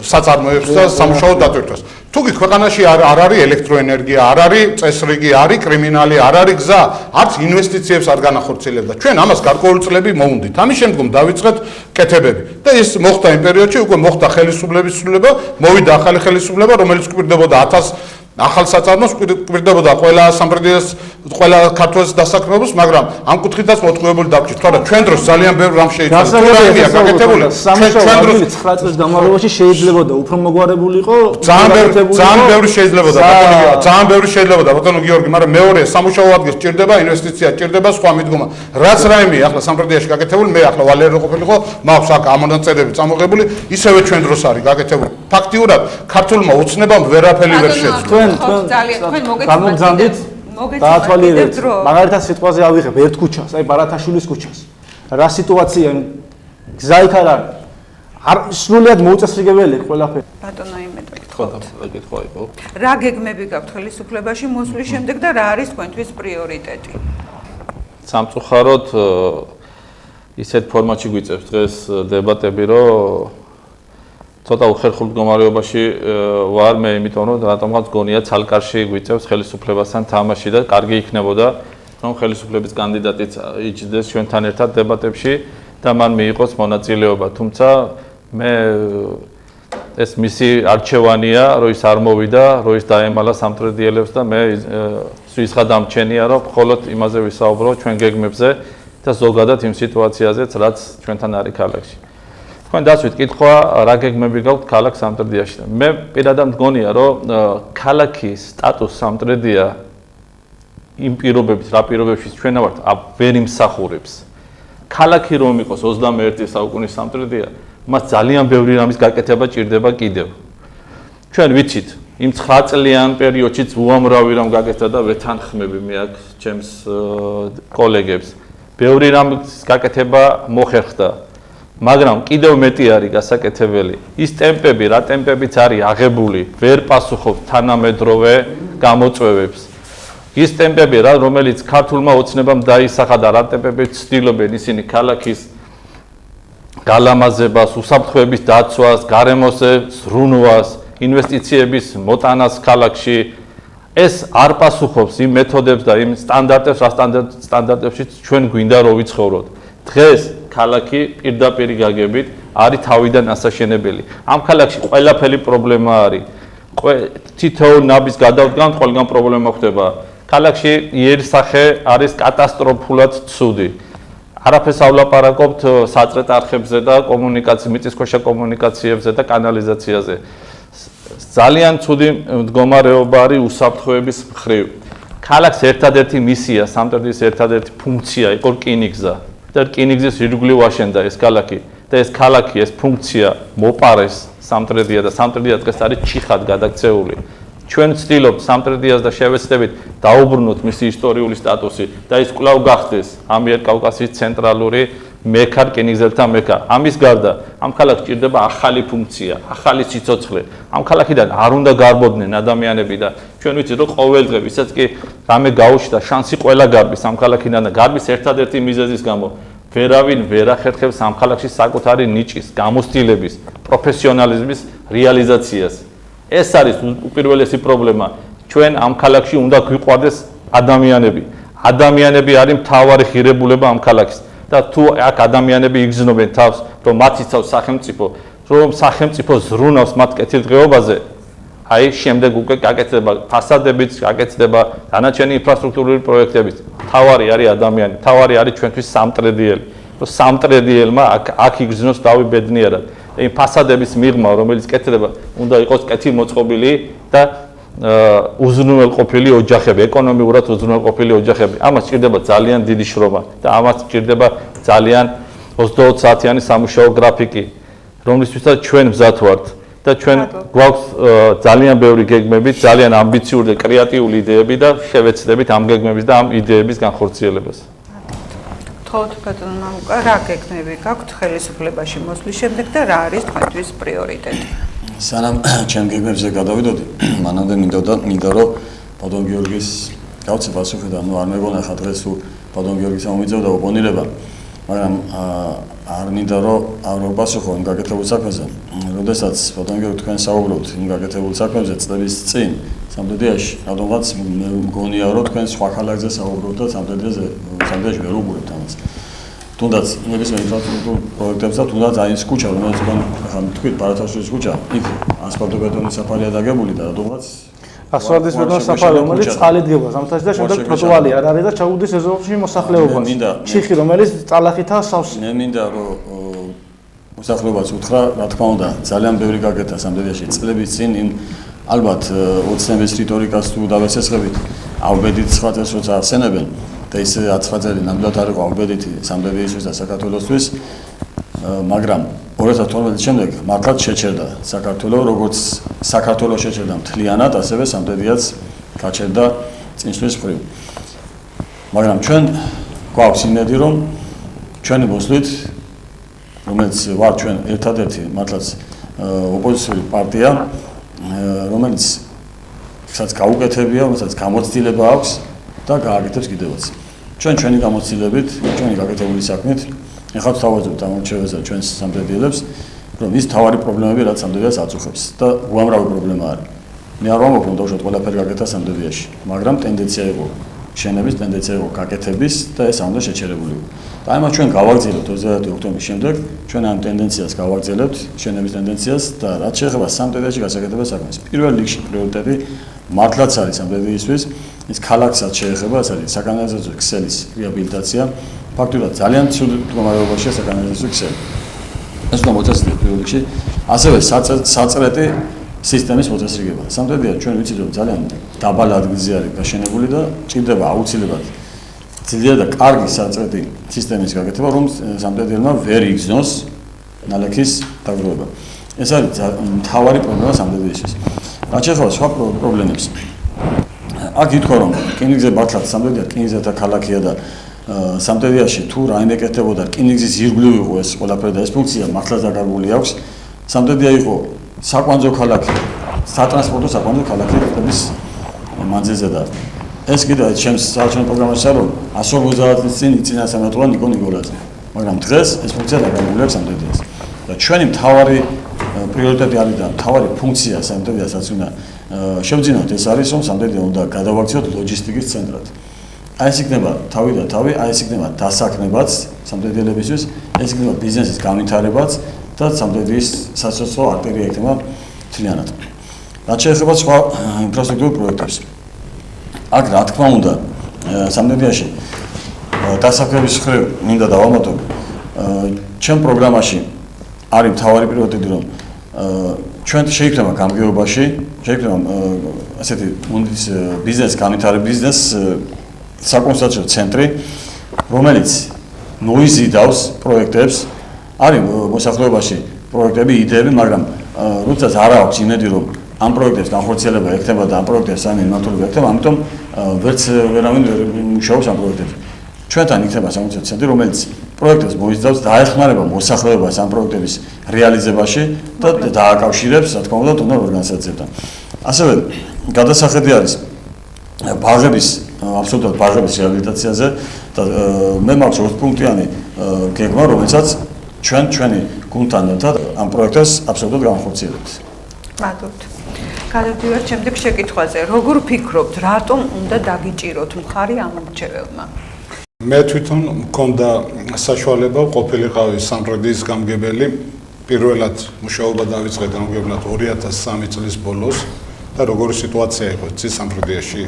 საწარმოებს და სამუშაო დატვირთვას. თუ კი ქვეყანაში არ არის ელექტროენერგია, არ არის წესრიგი, არის კრიმინალი, არ არის გზა, არც ინვესტიციებს არ განახორციელებდა. ჩვენ ამას გარკვეული წლები მოვუნდით. ამის შემდგომ დავიწყეთ კეთებები. და ეს მოხდა იმ პერიოდში, უკვე მოხდა ხელისუფლების ცვლილება, მოვიდა ახალი ხელისუფლება, რომელიც კვირდებოდა 1000 ახალ საწარმოს, კვირდებოდა ყველა სამტრედიას, ყველა ქართველს დასაქმებულს, მაგრამ ამ კუთხითაც მოთხოვებული დავჭირთ, ხარა ჩვენ დროს ძალიან ბევრი რამ შეიძლება. თურმეა გაკეთებული. ჩვენ დროს 9 წლის განმავლობაში შეიძლებოდა უფრო მოგვარებულიყო, ძალიან ბევრი შეიძლებოდა, ძალიან ბევრი შეიძლებოდა, ბატონო გიორგი, მაგრამ მეორე სამუშაო ადგილს ჭირდება, ინვესტიცია ჭირდება, სხვა მიდგომა. რაც რაიმე ახლა სამტრედიაში გაკეთებული, მე ახლა ვალერი ყოფილიყო, მაქვს აქ ამონაწილეები წამოღებული, ისევე ჩვენ დროს არის გაკეთებული. ფაქტიურად ქართულმა ოცნებამ ვერაფერი ვერ შეძლო. თქვენ გამოგზავნით დაათვალიერეთ. მაგალითად სიტყვაზე ავიღებ ერთ ქუჩას, აი ბარათაშვილის ქუჩას. რა სიტუაცია გზა იქ არ არის. არ სრულიად მოუწესრიგებელი ყველაფერი. ბატონო იმედი კითხვა იყო. რა გეგმები გაქვთ ხელისუფლებაში მოსვლის შემდეგ და რა არის თქვენთვის პრიორიტეტი? სამწუხაროდ ისეთ ფორმატში გვიწევს დღეს დებატები, რომ ცოტა უხერხულ მდგომარეობაში ვარ მე, იმიტომ რომ რატომღაც გონია ცალკარში გვიწევს ხელისუფლებასთან თამაში და კარგი იქნებოდა, რომ ხელისუფლების კანდიდატიც იჯდეს ჩვენთან ერთად დებატებში და მან მიიღოს მონაწილეობა. თუმცა მე ეს მისი არჩევანია, რომ ის არ მოვიდა, რომ ის დაემალა სამტრედიელებს და მე სვისხა დამჩენია, რომ მხოლოდ იმაზე ვისაუბრო ჩვენ გეგმებზე და ზოგადად იმ სიტუაციაზეც, რაც ჩვენთან არის ქალაქში. თქვენ დასვით კითხვა, რა გეგმები გაქვთ ქალაქ სამტრედიაში. მე პირადად მგონია, რომ ქალაქის სტატუს სამტრედია იმ პირობებით, რა პირობებში ჩვენ ვართ, ვერ იმსახურებს. ქალაქი რომ იყოს 21 საუკუნის სამტრედია, მას ძალიან ბევრი რამის გაკეთება ჭირდება კიდევ. ჩვენ ვიცით, იმ 9 წლიან პერიოდშიც უამრავი რამ გაკეთდა და ვეთანხმები მე აქ ჩემს კოლეგებს. ბევრი რამის გაკეთება მოხერხდა. მაგრამ კიდევ მეტი არის გასაკეთებელი. ის ტემპები, რა ტემპებიც არის აღებული, ვერ პასუხობს თანამედროვე გამოწვევებს. ის ტემპები, რომელიც ქართულმა ოცნებამ დაისახა და რა ტემპებით ცდილობენ ისინი ქალაქის გალამაზებას, უსაფრთხოების დაცვას, გარემოზე ზრუნვას, ინვესტიციების მოტანას ქალაქში, ეს არ პასუხობს იმ მეთოდებს და იმ სტანდარტებს, რა სტანდარტებშიც ჩვენ გვინდა რომ ვიცხოვროთ. დღეს ქალაქი პირდაპირ გაგებით არის თავიდან ასაშენებელი. ამ ქალაქში ყველაფერი პრობლემა არის. თითოეულ ნაბის გადავდგანთ, ყველგან პრობლემა ხდება. ქალაქში იერსახე არის კატასტროფულად ცუდი. არაფერსავლაპარაკობთ საწრეთ არხებზე და მიწისქვეშა კომუნიკაციებზე და კანალიზაციაზე. ძალიან ცუდი მდგომარეობა არის უსაფრთხოების მხრივ. ქალაქს ერთადერთი მისია, სამტრედიის ერთადერთი ფუნქცია იყო რკინიგზა. და რკინიგზის ირგვლივ აშენდა ეს ქალაქი და ეს ქალაქი, ეს ფუნქცია მოპარეს სამტრედია და სამტრედია დღეს არის ჩიხად გადაქცეული. ჩვენ ვცდილობთ სამტრედიას და შევეცდებით დაუბრუნოთ მისი ისტორიული სტატუსი და ის კვლავ გახდეს ამიერკავკასიის ცენტრალური მექა, რკინიგზელთა მექა. ამის გარდა ამ ქალაქს ჭირდება ახალი ფუნქცია, ახალი სიცოცხლე. ამ ქალაქიდან არ უნდა გარბოდნენ ადამიანები და ჩვენ ვიცით რომ ყოველ დღე ვისაც კი რამე გაუჩნდა შანსი ყველა გარბის ამ ქალაქიდან და გარბის ერთადერთი მიზეზის გამო ვერავინ ვერ ახერხებს ამ ქალაქში საკუთარი ნიჭის, გამოცდილების, პროფესიონალიზმის რეალიზაციას. ეს არის უპირველესი პრობლემა. ჩვენ ამ ქალაქში უნდა გვიყვარდეს ადამიანები. ადამიანები არის მთავარი ღირებულება ამ ქალაქის. და თუ აქ ადამიანები იგრძნობენ თავს, რომ მათ იცავს სახელმწიფო, რომ სახელმწიფო ზრუნავს მათ კეთილდღეობაზე, აი შემდეგ უკვე გაკეთდება ფასადებიც, გაკეთდება დანარჩენი ინფრასტრუქტურული პროექტებიც. თავარი არის ადამიანი, თავარი არის ჩვენთვის სამტრედიელი. რომ სამტრედიელმა აქ იგრძნოს დავი ბედნიერად. იმ ფასადების მიღმა, რომელიც კეთდება, უნდა იყოს კეთილმოწყობილი და უზრუნველყოფილი ოჯახები, ეკონომიურად უზრუნველყოფილი ოჯახები. ამას სჭირდება ძალიან დიდი შრომა და ამას სჭირდება ძალიან 20 საათიანი სამუშაო გრაფიკი, რომლისთვისაც ჩვენ მზად ვართ და ჩვენ გვაქვს ძალიან ბევრი გეგმები, ძალიან ამბიციური და კრეატიული იდეები და შევეცდებით ამ გეგმების და ამ იდეების განხორციელებას. თქოთ ბატონო მამუკა, რა გეგმები გაქვთ ხელისუფლებაში მოსვლის შემდეგ და რა არის თქვენთვის პრიორიტეტი? სანამ ჩემ გეგმებზე გადავიდოდი, მანამდე მინდა რომ ბატონ გიორგის გავცე პასუხი და არ მეგონა ხა დღეს თუ ბატონ გიორგის ამომიწევდა ოპონირება, მაგრამ არ მინდა რომ არ ვაპასუხო იმ გაკეთებულ საქმეზე. როდესაც ბატონ გიორგი თქვენ საუბრობთ იმ გაკეთებულ საქმეზე წლების წინ სამტრედიაში, რადგანაც მგონია რომ თქვენ სხვა ქალაქზე საუბრობთ და სამტრედიაში ვერ უყურებთ ამას. თუნდაც ნებისმიერ ინფრასტრუქტურულ პროექტებს და თუნდაც აი ეს ქუჩა, რომელიც თქვენ ახლა თქვით ბარათაშვილის ქუჩა, იქ ასფალტობეტონის საფარია დაგებული და რადგანაც ასფალტობეტონის საფარი, რომელიც წყალი დგება ზამთარში და შემდეგ ტროტუარი არ არის და ჩაუდის ეზოში მოსახლეობანი. ციხი, რომელიც წალახითაა სავსე. მე მინდა რომ მოსახლეობას უთხრა, რა თქმა უნდა, ძალიან ბევრი გაკეთა სამტრედიაში წლების წინ იმ ალბათ ოცნების რიტორიკას თუ დავესესხებით, ავბედით სხვა წელს როცა ახსენებენ და ის 9 წელი ნამდვილად არ იყო ავბედითი სამტრედიისთვის და საქართველოსთვის, მაგრამ 2012 წლის შემდეგ მართლაც შეჩერდა საქართველოს, როგორც საქართველოს შეჩერდა მთლიანად, ასევე სამტრედიაც გაჩერდა წინსვლის მხრივ. მაგრამ ჩვენ გვაქვს იმედი, რომ ჩვენი მოსვლით, რომელიც ვარ ჩვენ ერთადერთი მართლაც ოპოზიციური პარტია, რომელიც სადაც გაუკეთებია, რომელსაც გამოცდილება აქვს და გააკეთებს კიდევაც. ჩვენი გამოცდილებით, ჩვენი გაკეთებული საქმით, ეხლა თავაზობთ ამ რჩევაზე ჩვენს სამტრედიელებს, რომ ის თავარი პრობლემები რაც სამტრედიას აწუხებს და უამრავი პრობლემა არის. მე არ ვამბობ, რომ დავუშვათ ყველაფერი გაკეთა სამტრედიაში, მაგრამ ტენდენცია იყო შენების, ტენდენცია იყო გაკეთების და ეს ამ უნდა შეჩერებული იყო. და აი მას ჩვენ გავაგრძელებთ 29 ოქტომბრის შემდეგ, ჩვენ ამ ტენდენციას გავაგრძელებთ, შენების ტენდენციას და რაც შეეხება სამტრედიაში გასაკეთებელ საქმეს. პირველ რიგში პრიორიტეტი მართლაც არის სამტრედიისთვის, ის ქალაქსაც შეეხება, ეს არის საკანალიზაციო ქსელის რეაბილიტაცია. ფაქტობრივად ძალიან ცუდ მდგომარეობაშია საკანალიზაციო ქსელი. ეს უნდა მოწესრიგდეს პირველ რიგში, ასევე საწრეტი სისტემის მოწესრიგება. სამტრედია ჩვენ ვიცით რომ ძალიან დაბალ ადგილზე არის გაშენებული და ჭირდება აუცილებლად ძლიერ და კარგი საწრეტი სისტემის გაკეთება, რომ სამტრედიელმა ვერ იგრძნოს ნალექის დაგროვება. ეს არის მთავარი პრობლემა სამტრედიისთვის. რაც შეეხება სხვა პრობლემებს. აქ ითქვა რომ რკინიგზა მართლაც სამტრედია რკინიგზათა ქალაქია და სამტრედიაში თუ რაიმე კეთდებოდა რკინიგზის ირგვლივ იყო ეს ყველაფერი და ეს ფუნქცია მართლაც დაკარგული აქვს. სამტრედია იყო საკვანძო ქალაქი, სატრანსპორტო საკვანძო ქალაქი რკინიგზის მანძილზე და ეს კიდე ჩემს საარჩევნო პროგრამაშია რომ 150 წლის წინ იწინა სამართლა ნიკო ნიკოლაძე. მაგრამ დღეს ეს ფუნქცია დაკარგული აქვს სამტრედიას. და ჩვენი მთავარი პრიორიტეტი არის და მთავარი ფუნქცია სამტრედიასაც უნდა შევძინოთ ეს არის რომ სამტრედია უნდა გადავაქციოთ ლოჯისტიკის ცენტრად. აი ეს იქნება თავი და თავი, აი ეს იქნება დასაქმებაც სამტრედიელებისთვის, ეს იქნება ბიზნესის განვითარებაც და სამტრედიის სასოციო არტერია იქნება მთლიანად. რაც შეეხება სხვა ინფრასტრუქტურულ პროექტებს. აქ რა თქმა უნდა სამტრედიაში დასაქმების მხრივ მინდა დავამატო ჩემ პროგრამაში არის მთავარი პრიორიტეტი რომ ჩვენ შეიქმნება გამგეობაში, შეიქმნება ასეთი ბიზნეს განვითარების ბიზნეს საკონსულტაციო ცენტრი, რომელიც მოიზიდავს პროექტებს, არის მოსახლეობაში პროექტები, იდეები, მაგრამ როდესაც არ აქვს იმედი რომ ამ პროექტებს განხორციელება ექნება და ამ პროექტებს სამი მიმართულება ექნება, ამიტომ ვერც ვერავინ ვერ მუშაობს ამ პროექტებზე. ჩვენთან იქნება საკონსულტაციო ცენტრი, რომელიც პროექტებს მოიზიდავს და აეხმარება მოსახლეობას ამ პროექტების რეალიზებაში და დააკავშირებს, რა თქმა უნდა, დონორ ორგანიზაციებთან. ასევე გადასახედი არის ბაღების აბსოლუტურად ბაღების რეაბილიტაციაზე და მე მაქვს 20 პუნქტიანი გეგმა, რომელსაც ჩვენი გუნდთან ერთად ამ პროექტს აბსოლუტურად განხორციელებთ. მადლობთ. გადავდივართ შემდეგ შეკითხვაზე. როგორ ფიქრობთ, რატომ უნდა დაგიჭიროთ მხარი ამ მრჩეველმა? მე თვითონ მქონდა საშუალება ყოფილიყავი სამტრედიის გამგებელი პირველად მუშაობა დავიწყე გამგებლად 2003 წლის ბოლოს და როგორი სიტუაცია იყო სამტრედიაში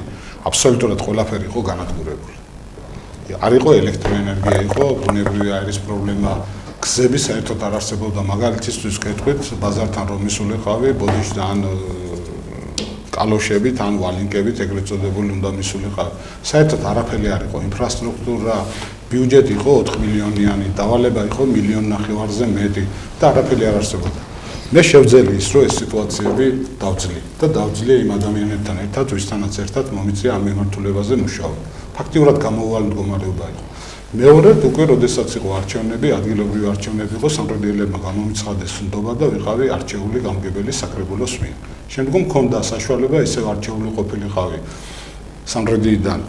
აბსოლუტურად ყველაფერი იყო განადგურებული. არ იყო ელექტროენერგია, იყო ბუნებრივი აირის პრობლემა, გზები საერთოდ არ არსებობდა, მაგალითისთვის გეტყვით, ბაზართან რომ მისულიყავი, ბოდიშთან კალოშებით ან ვალინკებით ეგრეთ წოდებული უნდა მისულიყავი. საერთოდ არაფერი არ იყო, ინფრასტრუქტურა, ბიუჯეტი იყო 4 მილიონიანი, დავალება იყო 1,5 მილიონზე მეტი და არაფერი არ არსებობდა. მე შევძელი ის, რომ ეს სიტუაციები დავძლი და დავძლია იმ ადამიანებთან ერთად, ვისთანაც ერთად მომიწია ამ მიმართულებაზე მუშაობა. ფაქტიურად გამოუვალი მდგომარეობა იყო. მეორედ უკვე როდესაც იყო არჩევნები, ადგილობრივი არჩევნები იყო, სამტრედიელებმა გამომიცხადეს ნდობა და ვიყავი არჩეული გამგებელი საკრებულოს მიერ. შემდგომ მქონდა საშუალება ისევ არჩეული ყოფილიყავი სამტრედიიდან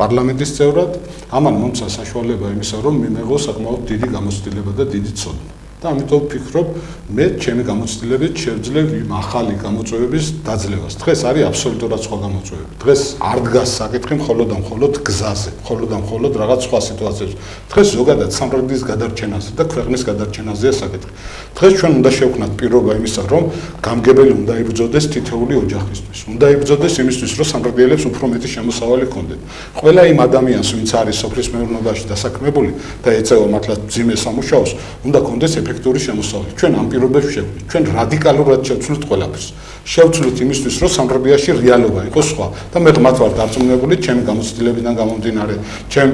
პარლამენტის წევრად, ამან მომცა საშუალება იმისა, რომ მიმეღო საკმაოდ დიდი გამოცდილება და დიდი ცოდნა. და ამიტომ ვფიქრობ, მე ჩემი გამოცდილებით შევძლებ იმ ახალი გამოწვევების დაძლევას. დღეს არის აბსოლუტურად სხვა გამოწვევები. დღეს არ დგას საკითხი მხოლოდ და მხოლოდ გზაზე, მხოლოდ და მხოლოდ რაღაც სხვა სიტუაციებში. დღეს ზოგადად სამტრედიის გადარჩენაზე და ქვეყნის გადარჩენაზეა საკითხი. დღეს ჩვენ უნდა შევქმნათ პირობა იმისა, რომ გამგებელი უნდა იბრძოდეს თითოეული ოჯახისთვის. უნდა იბრძოდეს იმისთვის, რომ სამტრედიელებს უფრო მეტი შემოსავალი ჰქონდეთ. ყველა იმ ადამიანს, ვინც არის სოფლის მეურნეობაში დასაქმებული და ეწევა მართლაც მძიმე სამუშაოს, უნდა ჰქონდეს ეფექტური შემოსავალი. ჩვენ ამ პირობებში შევქმნით, ჩვენ რადიკალურად შევცვლით ყველაფერს. შევცვლით იმისთვის, რომ სამტრედიაში რეალობა იყოს სხვა და მე მათ ვარ დარწმუნებული, ჩემი გამოცდილებიდან გამომდინარე, ჩემი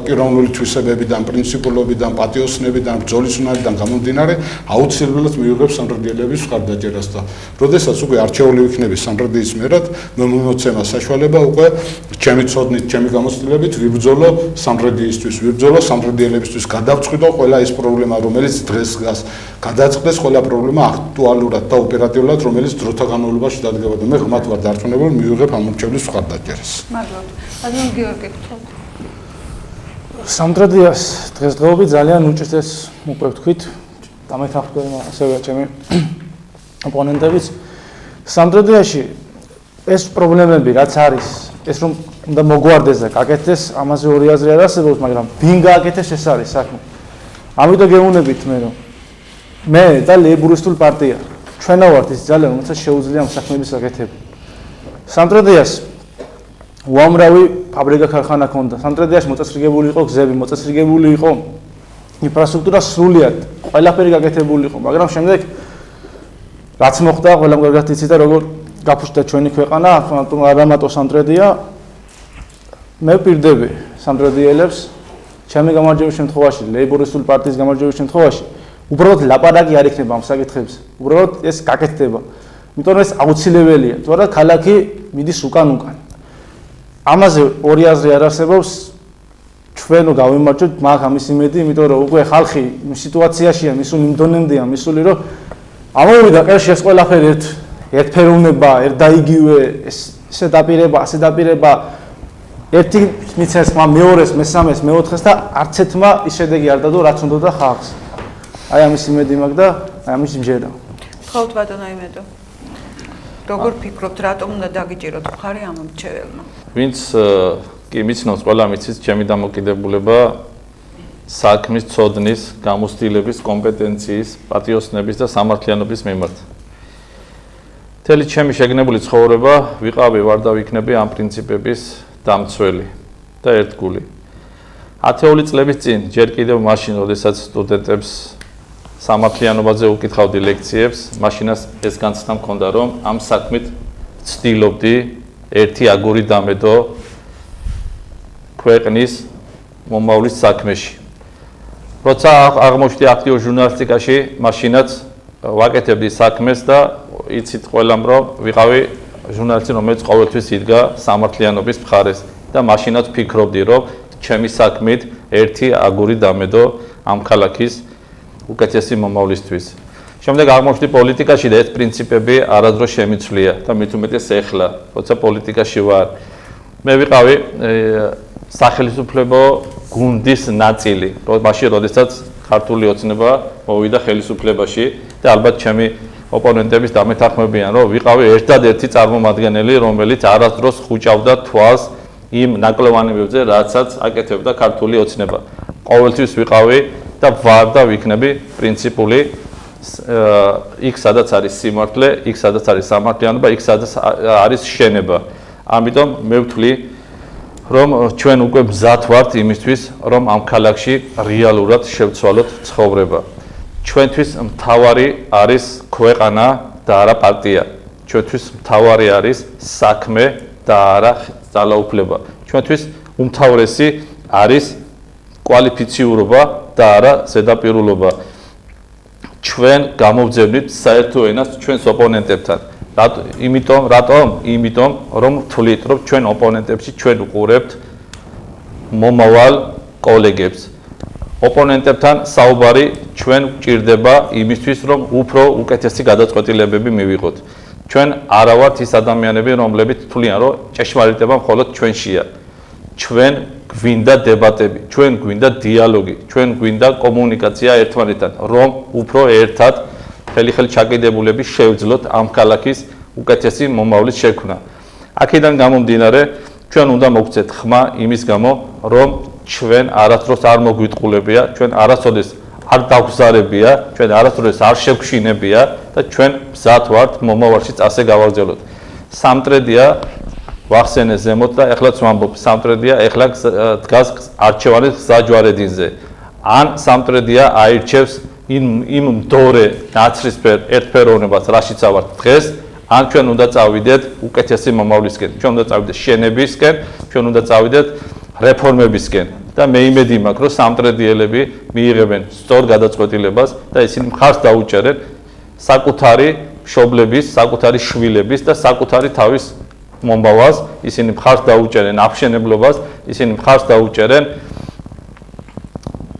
პიროვნული თვისებებიდან, პრინციპულობიდან, პატიოსნებიდან, ბრძოლის უნარიდან გამომდინარე, აუცილებლად მივიღებ სამტრედიელების მხარდაჭერას და როდესაც უკვე არჩეული ვიქნები სამტრედიის მერად, მე მომოცემა საშუალება უკვე ჩემი ცოდნით, ჩემი გამოცდილებით ვიბრძოლო სამტრედიისთვის, ვიბრძოლო სამტრედიელებისთვის, გადავწყვიტო ყველა ის პრობლემა, რომელიც დღეს დგას, გადაწყდეს ყველა პრობლემა აქტუალურად და ოპერატიულად, რომელიც დროთა განმავლობაში დადგება და მე ღმრთ ვარ დარწმუნებული, მივიღებ ამ მრჩევლის მხარდაჭერას. მადლობთ. ადრე გიორგი გთხოვთ. სამტრედიას დღესდღეობით ძალიან უჭირს უკვე ვთქვით, დამეთანხმდა ასევე ჩემი ოპონენტებიც. სამტრედიაში ეს პრობლემები რაც არის, ეს რომ უნდა მოგვარდეს და გაკეთდეს, ამაზე ორი აზრი არ არსებობს, მაგრამ ვინ გააკეთეს ეს არის საქმე. ამიტომ გეუბნებით მე რომ მე და ლეიბურისტულ პარტია ჩვენა ვართ ის ძალა, რომელსაც შეუძლია ამ საქმეების გაკეთება. სამტრედიას უამრავი ფაბრიკა ქარხანა ჰქონდა. სამტრედიაში მოწესრიგებული იყო გზები, მოწესრიგებული იყო ინფრასტრუქტურა სრულად, ყველაფერი გაკეთებული იყო, მაგრამ შემდეგ რაც მოხდა, ყველამ კარგად იცით და როგორ გაფუჭდა ჩვენი ქვეყანა, არა მარტო სამტრედია, მე ვპირდები სამტრედიელებს ჩემი გამარჯვების შემთხვევაში, ლეიბურისტული პარტიის გამარჯვების შემთხვევაში, უბრალოდ ლაპარაკი არ იქნება ამ საკითხებზე. უბრალოდ ეს გაკეთდება. იმიტომ რომ ეს აუცილებელია, თორემ ქალაქი მიდის უკან-უკან. ამაზე ორი აზრი არ არსებობს. ჩვენ გავიმარჯვოთ, მაგ ამის იმედი, იმიტომ რომ უკვე ხალხი იმ სიტუაციაშია, მისული იმ დონემდეა მისული, რომ ამოვიდა ყელში ეს ყველაფერი ერთფეროვნება, ერთდაიგივე, ესე დაპირება, ასე დაპირება ერთი მიცეს მეორეს, მესამეს, მეოთხეს და არც ერთმა ის შედეგი არ დადო, რაც უნდა და ხალხს. აი ამის იმედი მაქვს და აი ამის მჯერა. გთხოვთ ბატონო იმედო. როგორ ფიქრობთ, რატომ უნდა დაგიჭიროთ მხარი ამ მრჩეველმა? ვინც კი მიცნობს, ყველა მიცის ჩემი დამოკიდებულება საქმის ცოდნის, გამოცდილების, კომპეტენციის, პატიოსნების და სამართლიანობის მიმართ. მთელი ჩემი შეგნებული ცხოვრება ვიყავი ვარ და ვიქნები ამ პრინციპების დამცველი და ერთგული. 10 წლების წინ, ჯერ კიდევ მაშინ, როდესაც სტუდენტებს სამართლიანობაზე უკითხავდი ლექციებს, მაშინაც ეს განცდა მქონდა, რომ ამ საქმით ვცდილობდი ერთი აგური დამედო ქვეყნის მომავლის საქმეში. როცა აღმოჩნდი აქტიურ ჟურნალისტიკაში, მაშინაც ვაკეთებდი საქმეს და იცით ყველამ, რომ ვიყავი ჟურნალისტი, რომელიც ყოველთვის იდგა სამართლიანობის მხარეს და მაშინაც ვფიქრობდი, რომ ჩემი საქმით ერთი აგური დამედო ამ ქალაქის უკეთესი მომავლისთვის. შემდეგ აღმოჩნდი პოლიტიკაში და ეს პრინციპები არასდროს შემიცვლია და მით უმეტეს ეხლა, როცა პოლიტიკაში ვარ. მე ვიყავი სახელმწიფო გუნდის ნაწილი, მაშინ როდესაც ქართული ოცნება მოვიდა ხელისუფლებაში და ალბათ ჩემი ოპონენტების დამეთანხმებიან, რომ ვიყავი ერთადერთი წარმომადგენელი, რომელიც არასდროს ხუჭავდა თვალს იმ ნაკლოვანებებზე, რაცაც აკეთებდა ქართული ოცნება. ყოველთვის ვიყავი და ვარ და ვიქნები პრინციპული იქ სადაც არის სიმართლე, იქ სადაც არის სამართლიანობა, იქ სადაც არის შენება. ამიტომ მე ვთვლი, რომ ჩვენ უკვე მზად ვართ იმისთვის, რომ ამ ქალაქში რეალურად შევცვალოთ ცხოვრება. ჩვენთვის მთავარი არის ქვეყანა და არა პარტია. ჩვენთვის მთავარი არის საქმე და არა ძალაუფლება. ჩვენთვის უმთავრესი არის კვალიფიციურობა და არა ზედაპირულობა. ჩვენ გამოვძებნით საერთო ენას ჩვენს ოპონენტებთან. იმიტომ რომ ვთვლით, რომ ჩვენ ოპონენტებში ჩვენ უყურებთ მომავალ კოლეგებს. ოპონენტებთან საუბარი ჩვენ გვჭირდება იმისთვის, რომ უფრო უკეთესი გადაწყვეტილებები მივიღოთ. ჩვენ არა ვართ ის ადამიანები, რომლებიც თვლიან, რომ ჭეშმარიტება მხოლოდ ჩვენშია. ჩვენ გვინდა დებატები, ჩვენ გვინდა დიალოგი, ჩვენ გვინდა კომუნიკაცია ერთმანეთთან, რომ უფრო ერთად ხელი-ხელი ჩაკიდებულები შევძლოთ ამ ქალაქის უკეთესი მომავლის შექმნა. აქედან გამომდინარე, ჩვენ უნდა მოგცეთ ხმა იმის გამო, რომ ჩვენ არასდროს არ მოგვიტყულებია, ჩვენ არასოდეს არ დაგვზარებია, ჩვენ არასდროს არ შევგვშინებია და ჩვენ მზად ვართ მომავალშიც ასე გავაგრძელოთ. სამტრედია ვახსენე ზემოთ და ეხლაც ვამბობ, სამტრედია ეხლა დგას არჩევანის გზაჯვარედინზე. ან სამტრედია აირჩევს იმ მდორე ნაცრისფერ ერთფეროვნებას, რაშიც ავართ დღეს, ან ჩვენ უნდა წავიდეთ უკეთესი მომავლისკენ, ჩვენ უნდა წავიდეთ შენებისკენ, ჩვენ უნდა წავიდეთ რეფორმებისკენ და მე იმედი მაქვს, რომ სამტრედიელები მიიღებენ სწორ გადაწყვეტილებას და ისინი მხარს დაუჭერენ საკუთარი მშობლების, საკუთარი შვილების და საკუთარი თავის მომავალს, ისინი მხარს დაუჭერენ აღმშენებლობას, ისინი მხარს დაუჭერენ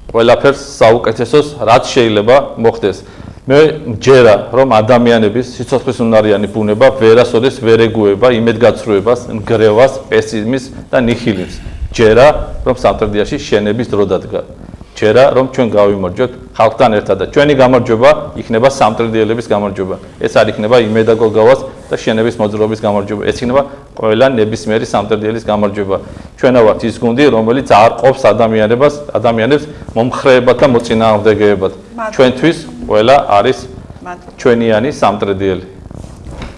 ყველაფერს საუკეთესოს, რაც შეიძლება მოხდეს. მე მჯერა, რომ ადამიანების სიცოცხლისუნარიანი ბუნება ვერასოდეს ვერ ეგუება იმედგაცრუებას, ნგრევას, პესიმიზმს და ნიჰილიზმს. ჯერა, რომ სამტრედიაში შენების დრო დადგა. ჯერა, რომ ჩვენ გავიმარჯვოთ ხალხთან ერთად და ჩვენი გამარჯვება იქნება სამტრედიელების გამარჯვება. ეს არ იქნება იმედაგოგავას და შენების მოძრაობის გამარჯვება. ეს იქნება ყველა ნებისმიერი სამტრედიელის გამარჯვება. ჩვენა ვართ ის გუნდი, რომელიც არ ყოფს ადამიანებს მომხრეებად და მოწინააღმდეგეებად. ჩვენთვის ყველა არის ჩვენიანი სამტრედიელი.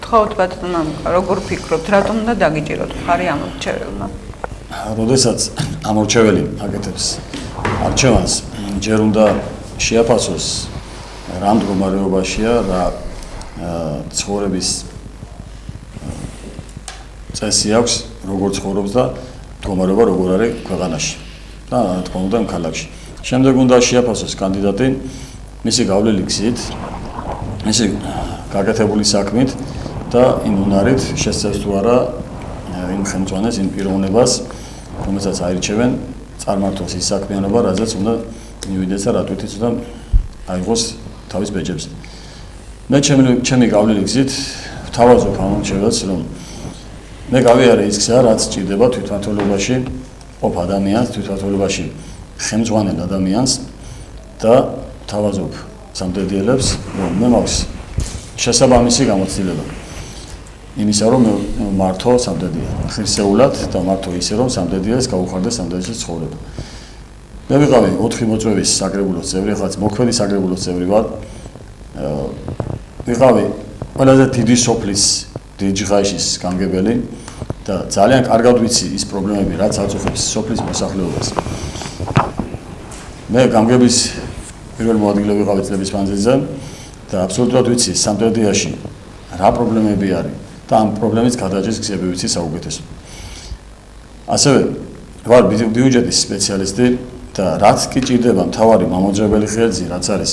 თხოვთ ბატონო, როგორ ფიქრობთ, რატომ უნდა დაგიჭიროთ მხარი ამ რჩეველმა? როდესაც ამორჩეველი აკეთებს არჩევანს, ჯერ უნდა შეაფასოს რა მდგომარეობაშია რა ცხოვრების წესი აქვს, როგორ ცხოვრობს და მდგომარეობა როგორ არის ქვეყანაში და რა თქმა უნდა ამ ქალაქში. შემდეგ უნდა შეაფასოს კანდიდატი მისი გავლილი გზით, მისი გაკეთებული საქმით და იმ უნარით შესწევს თუ არა იმ ხელმძღვანელს, იმ პიროვნებას, რომელსაც აირჩევენ, წარმართოს ის საქმიანობა, რაზეც უნდა მივიდეს და რატვითიც უნდა აიღოს თავის ბეჯებზე. მე ჩემი გავლილი გზით ვთავაზობ ამ მრჩეველს, რომ მე გავიარე ის გზა, რაც სჭირდება თვითმმართველობაში ყოფ ადამიანს, თვითმმართველობაში ხელმძღვანელ ადამიანს და ვთავაზობ სამტრედიელებს, რომ მე მაქვს შესაბამისი გამოცდილება. იმისა, რომ მართო სამტრედია, ღირსეულად და მართო ისე, რომ სამტრედიელს გაუხარდეს სამტრედიაში ცხოვრება. მე ვიყავი 4 მოწვევის საკრებულოს წევრი, ახლა მოქმედი საკრებულოს წევრი ვარ. ვიყავი ყველაზე დიდი სოფლის დიჯღაშის გამგებელი და ძალიან კარგად ვიცი ის პრობლემები, რაც აწუხებს სოფლის მოსახლეობას. მე გამგებლის პირველ მოადგილე ვიყავი წლების მანძილზე და აბსოლუტურად ვიცი სამტრედიაში რა პრობლემები არის და ამ პრობლემის გადაჭრის გზები ვიცი საუკეთესო. ასევე ვარ ბიუჯეტის სპეციალისტი და რაც კი ჭირდება მთავარი მამოძრავებელი ხერხი, რაც არის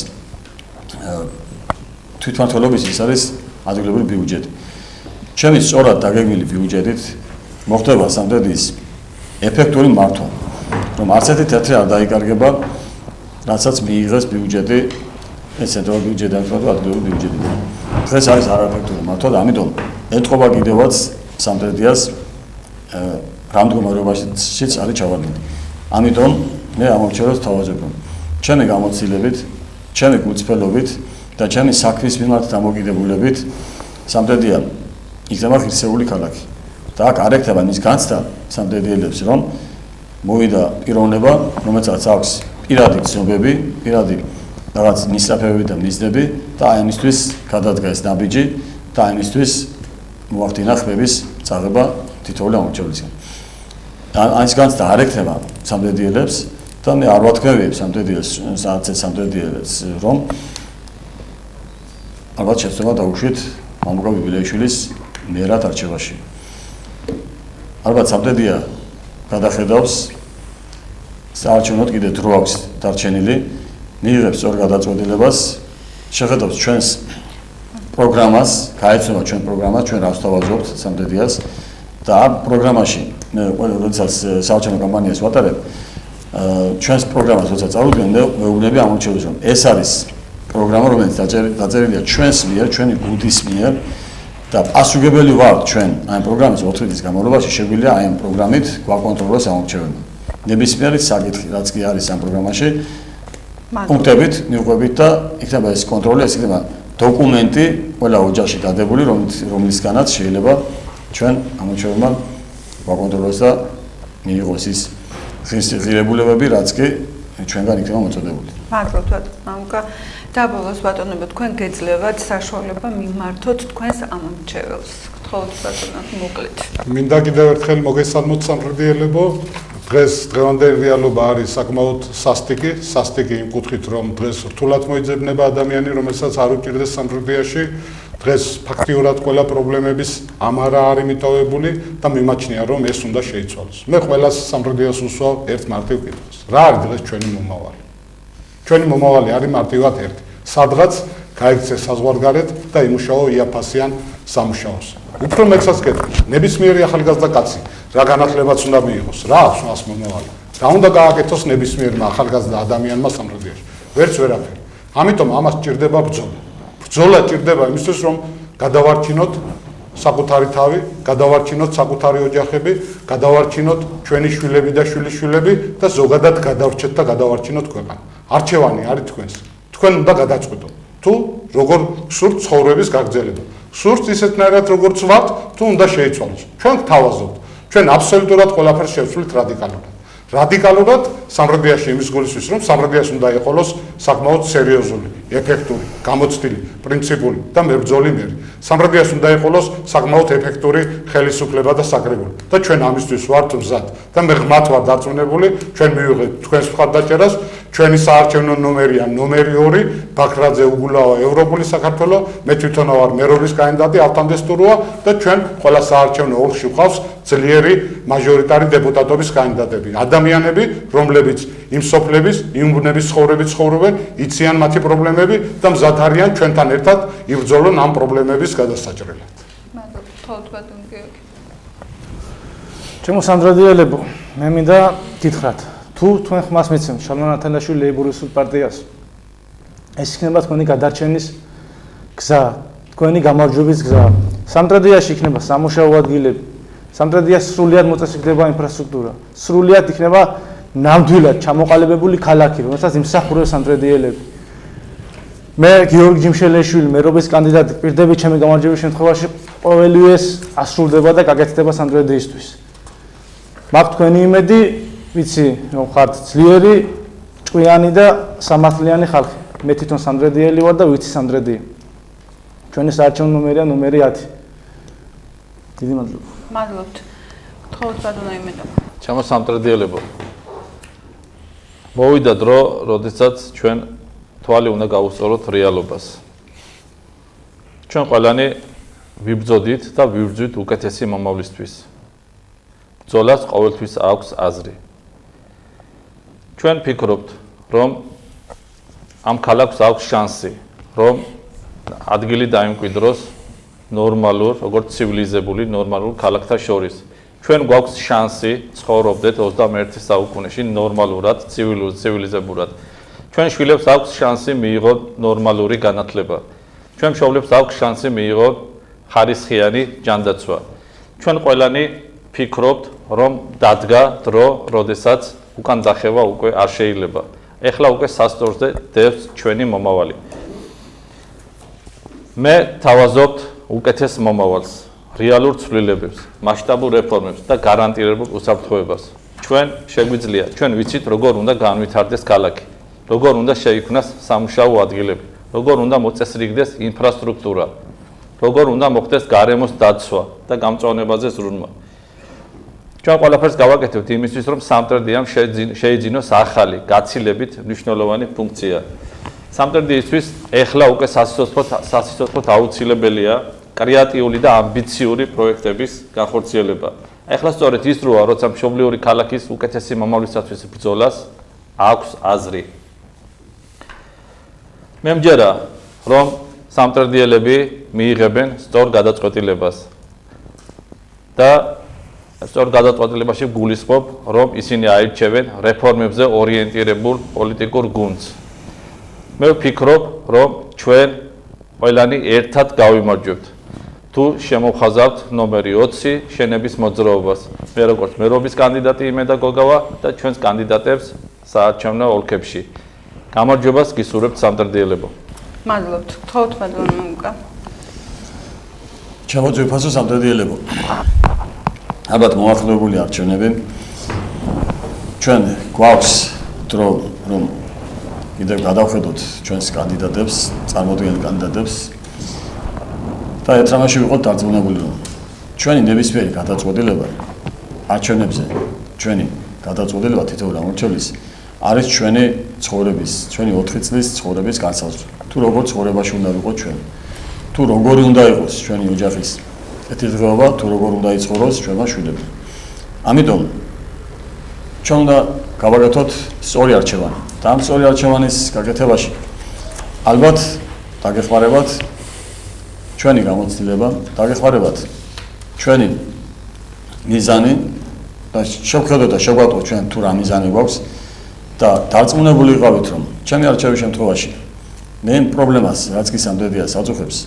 თვითმმართველობის, ის არის ადგილობრივი ბიუჯეტი. ჩემი სწორად დაგეგმილი ბიუჯეტით მოხდება სამტრედიის ეფექტური მართვა, რომ არც ერთი თეთრი არ დაიკარგება, რასაც მიიღეს ბიუჯეტი, ეს ცენტრალური ბიუჯეტი და ადგილობრივი ბიუჯეტი. დღეს არის არაეფექტური მართვა და ამიტომ ეთყობა კიდევაც სამტრედიას რა მდგომარეობაშიც არის ჩავარდნილი. ამიტომ მე ამ მრჩეველს ვთავაზობ, რომ ჩემი გამოცდილებით, ჩემი გულწრფელობით და ჩემი საქმის მიმართ დამოკიდებულებით სამტრედია იქნება ღირსეული ქალაქი. და აქ არ ექნება მის განცდა სამტრედიელებს, რომ მოვიდა პიროვნება, რომელსაც აქვს პირადი ცნობები, პირადი რაღაც მისწრაფებები და მიზნები და აი ამისთვის გადადგა ეს ნაბიჯი და ამისთვის მოახდინა ხმების წაღება თითოეული ამორჩევლისგან. Այս განცდა არ ექნება სამტრედიელებს და მე არ ვათქმევიებ სამტრედიელებს, რომ ალბათ შეცდომა დაუშვით მამუკა ბიბილეიშვილის მიერად არჩევაში. ალბათ სამტრედია გადახედავს საარჩევნოდ კიდე დრო აქვს დარჩენილი, მიიღებს სწორ გადაწყვეტილებას, შეხედავს ჩვენს პროგრამას, გაეცნობა ჩვენ პროგრამას, ჩვენ რას თავაზობთ სამტრედიას და ამ პროგრამაში მე როდესაც საარჩევნო კამპანიას ვატარებ, ჩვენს პროგრამას როცა წავუდგენ, მეუბნები ამორჩევს, რომ ეს არის პროგრამა, რომელიც დაწერილია ჩვენს მიერ, ჩვენი გუნდის მიერ და პასუხებელი ვართ ჩვენ ამ პროგრამის 4 წლის განმავლობაში შეგვიძლია აი ამ პროგრამით გვაკონტროლოს ამორჩევება. ნებისმიერი საკითხი, რაც კი არის ამ პროგრამაში, პუნქტებით მივყვებით და იქნება ეს კონტროლი, ეს იქნება დოკუმენტი ყველა ოჯახში დადებული, რომლისგანაც შეიძლება ჩვენ ამორჩევებმა გვაკონტროლოს და მიიღოს ის ღირებულებები, რაც კი ჩვენგან იქნება მოწოდებული. მადლობთ მამუკა. Dabos ბატონებო, თქვენ გეძლებათ საშუალება მიმართოთ თქვენს ამორჩეველს. გთხოვთ ბატონო, მოკლედ. მინდა კიდევ ერთხელ მოგესალმოთ სამტრედიელებო. დღეს დღევანდელი რეალობა არის საკმაოდ სასტიკი იმ კუთხით, რომ დღეს რთულად მოიძებნება ადამიანი, რომელსაც არ უჭირდეს სამტრედიაში. დღეს ფაქტიურად ყველა პრობლემების ამარა არის მიტოვებული და მიმაჩნია, რომ ეს უნდა შეიცვალოს. მე ყველას სამტრედიას უსვავ ერთ მარტივ კითხვას. რა არის დღეს ჩვენი მომავალი? ჩვენი მომავალი არის მარტივად ერთი. სადღაც გაიქცე საზღვარგარეთ და იმუშაო იაფასიან სამუშაოს. უფრო მეცაც კეთილ, ნებისმიერი ახალგაზრდა კაცი რა განათლებაც უნდა მიიღოს, რა აქვს მას მომავალი. რა უნდა გააკეთოს ნებისმიერმა ახალგაზრდა ადამიანმა სამტრედიაში? ვერც ვერაფერი. ამიტომ ამას ჭირდება ბრძოლა. ბრძოლა ჭირდება იმისთვის, რომ გადავარჩინოთ საკუთარი თავი, გადავარჩინოთ საკუთარი ოჯახები, გადავარჩინოთ ჩვენი შვილები და შვილიშვილები და ზოგადად გადავრჩეთ და გადავარჩინოთ ქვეყანა. არჩევანი არის თქვენს. თქვენ უნდა გადაწყვეტოთ, თუ როგორ გსურთ ცხოვრების გაგრძელება. გსურთ ისეთნაირად როგორც ვართ, თუ უნდა შეიცვალოს. ჩვენ გთავაზობთ, ჩვენ აბსოლუტურად ყველაფერს შევცვლით რადიკალურად. რადიკალურად სამტრედიაში იმის გულისთვის, რომ სამტრედიას უნდა იყოლოს საკმაოდ სერიოზული, ეფექტური, გამოცდილი, პრინციპული და მებრძოლი მერი. სამტრედიას უნდა იყოლოს საკმაოდ ეფექტური ხელისუფლება და საკრებულო. და ჩვენ ამისთვის ვართ მზად და მე ღმათ ვარ დარწმუნებული, ჩვენ მივიღეთ თქვენს მხარდაჭერას, ჩვენი საარჩევნო ნომერია ნომერი 2, ბაქრაძე უგულავა ევროპული საქართველო, მე თვითონა ვარ მერობის კანდიდატი, ავტომდესტუროა და ჩვენ ყველა საარჩევნო ოლქში ვყავს ძლიერი მაჟორიტარი დეპუტატობის კანდიდატები. ადამიანები, რომლებიც იმ სოფლების, იმ ბუნების ცხოვრებით ცხოვრობენ, იციან მათი პრობლემები და მზად არიან ჩვენთან ერთად იბრძოლონ ამ პრობლემების გადასაჭრელად. მადლობთ, თხოვთ ბატონ გიორგი. ჩემო სამტრედიელებო, მე მინდა გითხრათ, თუ თქვენ ხმას მიცემთ შალვა ნათანაშვილი ლეიბორისტულ პარტიას, ეს იქნება თქვენი გადარჩენის გზა, თქვენი გამარჯვების გზა. სამტრედიაში იქნება სამუშაო ადგილები, სამტრედიაში სრულიად მოწესრიგდება ინფრასტრუქტურა, სრულიად იქნება ნამდვილად ჩამოყალიბებული ქალაქი, რომელსაც იმსახურებს სამტრედიელები. მე გიორგი ჯიმშელეშვილი, მერობის კანდიდატი, პირდებით ჩემი გამარჯვების შემთხვევაში ყოველივეს ასრულდება და გაკეთდება სამტრედიისთვის. მაქვს თქვენი იმედი, ვიცი, რომ ხართ ძლიერი, ჭკვიანი და სამართლიანი ხალხი. მე თვითონ სამტრედიელი ვარ და ვიცი სამტრედია. ჩვენი საარჩევნო ნომერია ნომერი 10. დიდი მადლობა. მადლობთ. გთხოვთ ბატონო იმედო. ჩემო სამტრედიელებო. მოვიდა დრო, როდესაც ჩვენ თვალი უნდა გავუსწოროთ რეალობას. ჩვენ ყველანი ვიბრძოდით და ვიბრძვით უკეთესი მომავლისთვის. ბრძოლას ყოველთვის აქვს აზრი. ჩვენ ფიქრობთ, რომ ამ ქალაქს აქვს შანსი, რომ ადგილი დაიმკვიდროს ნორმალურ, როგორც ცივილიზებული, ნორმალურ ქალაქთა შორის. ჩვენ გვაქვს შანსი ცხოვრობდეთ 21 საუკუნეში ნორმალურად, ცივილიზებურად. ჩვენ შვილებს აქვს შანსი მიიღოთ ნორმალური განათლება. ჩვენ მშობლებს აქვს შანსი მიიღოთ ხარისხიანი ჯანდაცვა. ჩვენ ყველანი ფიქრობთ, რომ დადგა დრო, როდესაც უკან დახევა უკვე არ შეიძლება. ეხლა უკვე სასწორზე დევს ჩვენი მომავალი. მე თავაზობთ უკეთეს მომავალს. რეალურ ცვლილებებს, მასშტაბურ რეფორმებს და გარანტირებულ უსაფრთხოებას. ჩვენ შეგვიძლია, ჩვენ ვიცით, როგორ უნდა განვითარდეს ქალაქი, როგორ უნდა შეიქმნას სამუშაო ადგილები, როგორ უნდა მოწესრიგდეს ინფრასტრუქტურა, როგორ უნდა მოხდეს გარემოს დაცვა და გამწვანებაზე ზრუნვა. ჩვენ ყველაფერს გავაკეთებთ იმისთვის, რომ სამტრედიამ შეიძინოს ახალი, გაცილებით მნიშვნელოვანი ფუნქცია. სამტრედიისთვის ეხლა უკვე სასიცოცხლოდ აუცილებელია კრეატიული და ამბიციური პროექტების განხორციელება. ეხლა სწორედ ის დროა, როცა მშობლიური ქალაქის უკეთესი მომავლისათვის ბრძოლას აქვს აზრი. მე მჯერა, რომ სამტრედიელები მიიღებენ სწორ გადაწყვეტილებას და სწორ გადაწყვეტილებაში გულისხმობ, რომ ისინი აირჩევენ რეფორმებზე ორიენტირებულ პოლიტიკურ გუნდს. მე ვფიქრობ, რომ ჩვენ ყველანი ერთად გავიმარჯვებთ. თუ შემოვხაზავთ ნომერი 20 შენების მოძრაობას. მე როგორც მერობის კანდიდატი იმედა გოგავა და ჩვენს კანდიდატებს საარჩევნო ოლქებში. გამარჯვებას გისურვებთ სამტრედიელებო. მადლობთ. გთხოვთ ბატონო მუკა. ჩამოწვიფასო სამტრედიელებო. ალბათ მოახლოებული არჩევნები. ჩვენ გვაქვს დრო, რომ კიდევ გადავხედოთ ჩვენს კანდიდატებს, წარმოადგენელ კანდიდატებს და ერთ რამაში ვიყოთ დარწმუნებული, რომ ჩვენი ნებისმიერი გადაწყვეტილება არჩევნებზე, ჩვენი გადაწყვეტილება თითოეულ ამორჩევლის არის ჩვენი ცხოვრების, ჩვენი 4 წლის ცხოვრების განსაზღვრა. თუ როგორ ცხოვრებაში უნდა ვიყოთ ჩვენ, თუ როგორი უნდა იყოს ჩვენი ოჯახის ეთერღეობა, თუ როგორ უნდა იცხოვროს ჩვენმა შვილებმა. ამიტომ ჩვენ უნდა გავაკეთოთ სწორი არჩევანი. და ამ სწორი არჩევანის გაკეთებაში ალბათ დაგეხმარებათ ჩვენი გამოცდილება, დაგეხმარებათ ჩვენი მიზანი და შევხედოთ და შევგვატყოთ ჩვენ თუ რა მიზანი გვაქვს და დარწმუნებული ვიყავით, რომ ჩემი არჩევის შემთხვევაში მე პრობლემას, რაც კი სამტრედიას აწუხებს,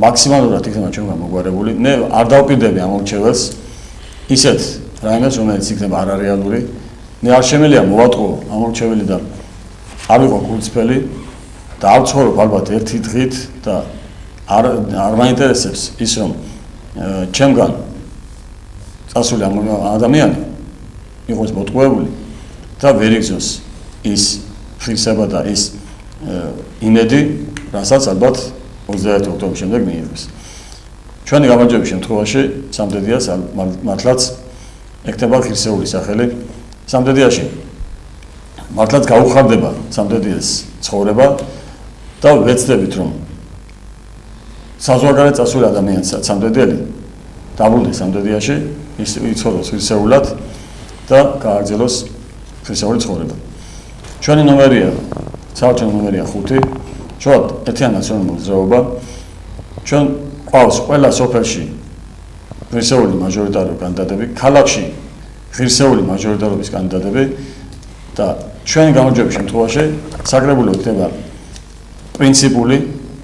მაქსიმალურად იქნება ჩვენ გამოგვარებული. მე არ დავპირდები ამ ორჩეველს ისეთ რაიმეს, რომელიც იქნება არარეალური. მე არ შემელია მოვატყო ამ ორჩეველი და არ ვიყო კურდწფელი და არ ვცხოვრობ ალბათ ერთი დღით და არ მაინტერესებს ის, რომ ჩემგან წასული ადამიანი იყოს მოტყუებული და ვერ იგზნოს ის ღირსება და ის იმედი, რასაც ალბათ 21 ოქტომბრის შემდეგ მიიღებს. ჩვენი გამარჯვების შემთხვევაში სამტრედიას მართლაც ეკთება ღირსეული სახელი. სამტრედიაში მართლაც გაუხარდება სამტრედიას ცხოვრება და ვეცდებით, რომ საზღვარგარეთ წასული ადამიანს სამტრედიელი დაბრუნდეს სამტრედიაში, ის იცხოვროს ღირსეულად და გააგრძელოს ღირსეული ცხოვრება. ჩვენი ნომერია, საარჩევნო ნომერია 5. ჩვენ ერთიანი ნაციონალური მოძრაობა. ჩვენ ყავს ყველა სოფელში ღირსეული მაჟორიტარული კანდიდატები, ქალაქში ღირსეული მაჟორიტარობის კანდიდატები და ჩვენი გამარჯვების შემთხვევაში საკრებულო იქნება პრინციპული,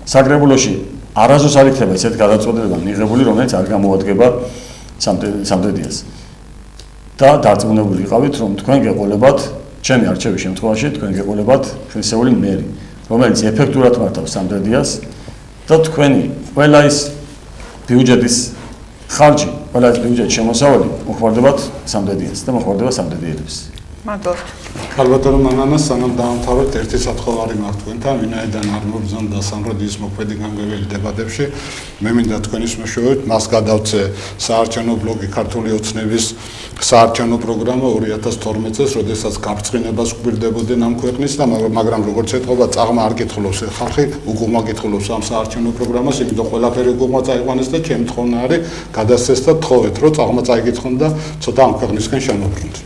საკრებულოში არასდროს არ იქნება ისეთი გადაწყვეტილება მიღებული, რომელიც არ გამოადგება სამტრედიას. და დარწმუნებული ვიყავით, რომ თქვენ გეყოლებათ ჩემი არჩევის შემთხვევაში, თქვენ გეყოლებათ ღირსეული მერი, რომელიც ეფექტურად მართავს სამტრედიას და თქვენი ყველა ის ბიუჯეტის ხარჯი, ყველა ის ბიუჯეტის შემოსავალი მოხმარდებათ სამტრედიას და მოხმარდება სამტრედიელებს. მადლობთ. ქალბატონო მანანა, სანამ დავამთავრებთ, ერთი სათხოვარი მაქვს თქვენთან, ვინაიდან არ მოგზავნდა სამტრედიის მოქმედი გამგებელი დებატებში. მე მინდა თქვენის მეშვეობით მას გადავწე საარჩევნო ბლოგი ქართული ოცნების საარჩევნო პროგრამა 2012 წელს, როდესაც გაბრწყინებას გვირდებოდნენ ამ ქვეყნის და მაგრამ როგორც ეთქობა, წაღმა არ კითხულობს ხალხი, უგუღმა კითხულობს ამ საარჩევნო პროგრამას, იმიტომ ყველაფერი უგუღმა წაიყვანეს და ჩემი თხოვნა არის გადასცეს და თხოვეთ, რომ წაღმა წაიკითხონ და ცოტა ამ ქვეყნისკენ შემოbrunთ.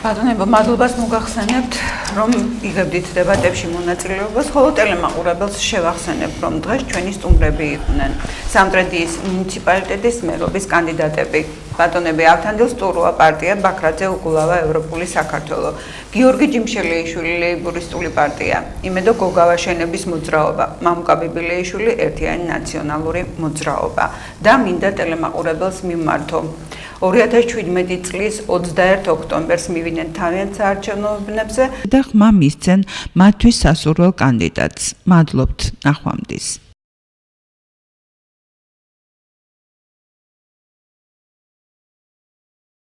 ბატონებო, მადლობას მოგახსენებთ, რომ იღებდით დებატებში მონაწილეობას, ხოლო ტელემაყურებელს შევახსენებ, რომ დღეს ჩვენი სტუმრები იყვნენ სამტრედიის მუნიციპალიტეტის მერობის კანდიდატები. ბატონები ავთანდილ სტურუა პარტია ბაქრაძე უგულავა ევროპული საქართველო, გიორგი ჯიმშელიაშვილი ლეიბურისტული პარტია, იმედო გოგავა შენების მოძრაობა, მამუკა ბიბილეიშვილი ერთიანი ნაციონალური მოძრაობა და მინდა ტელემაყურებელს მიმართო. 2017 წლის 21 ოქტომბერს მივიდნენ თავიანთ საარჩევნოებებზე და ხმა მისცენ მათთვის სასურველ კანდიდატს. მადლობთ, ნახვამდის.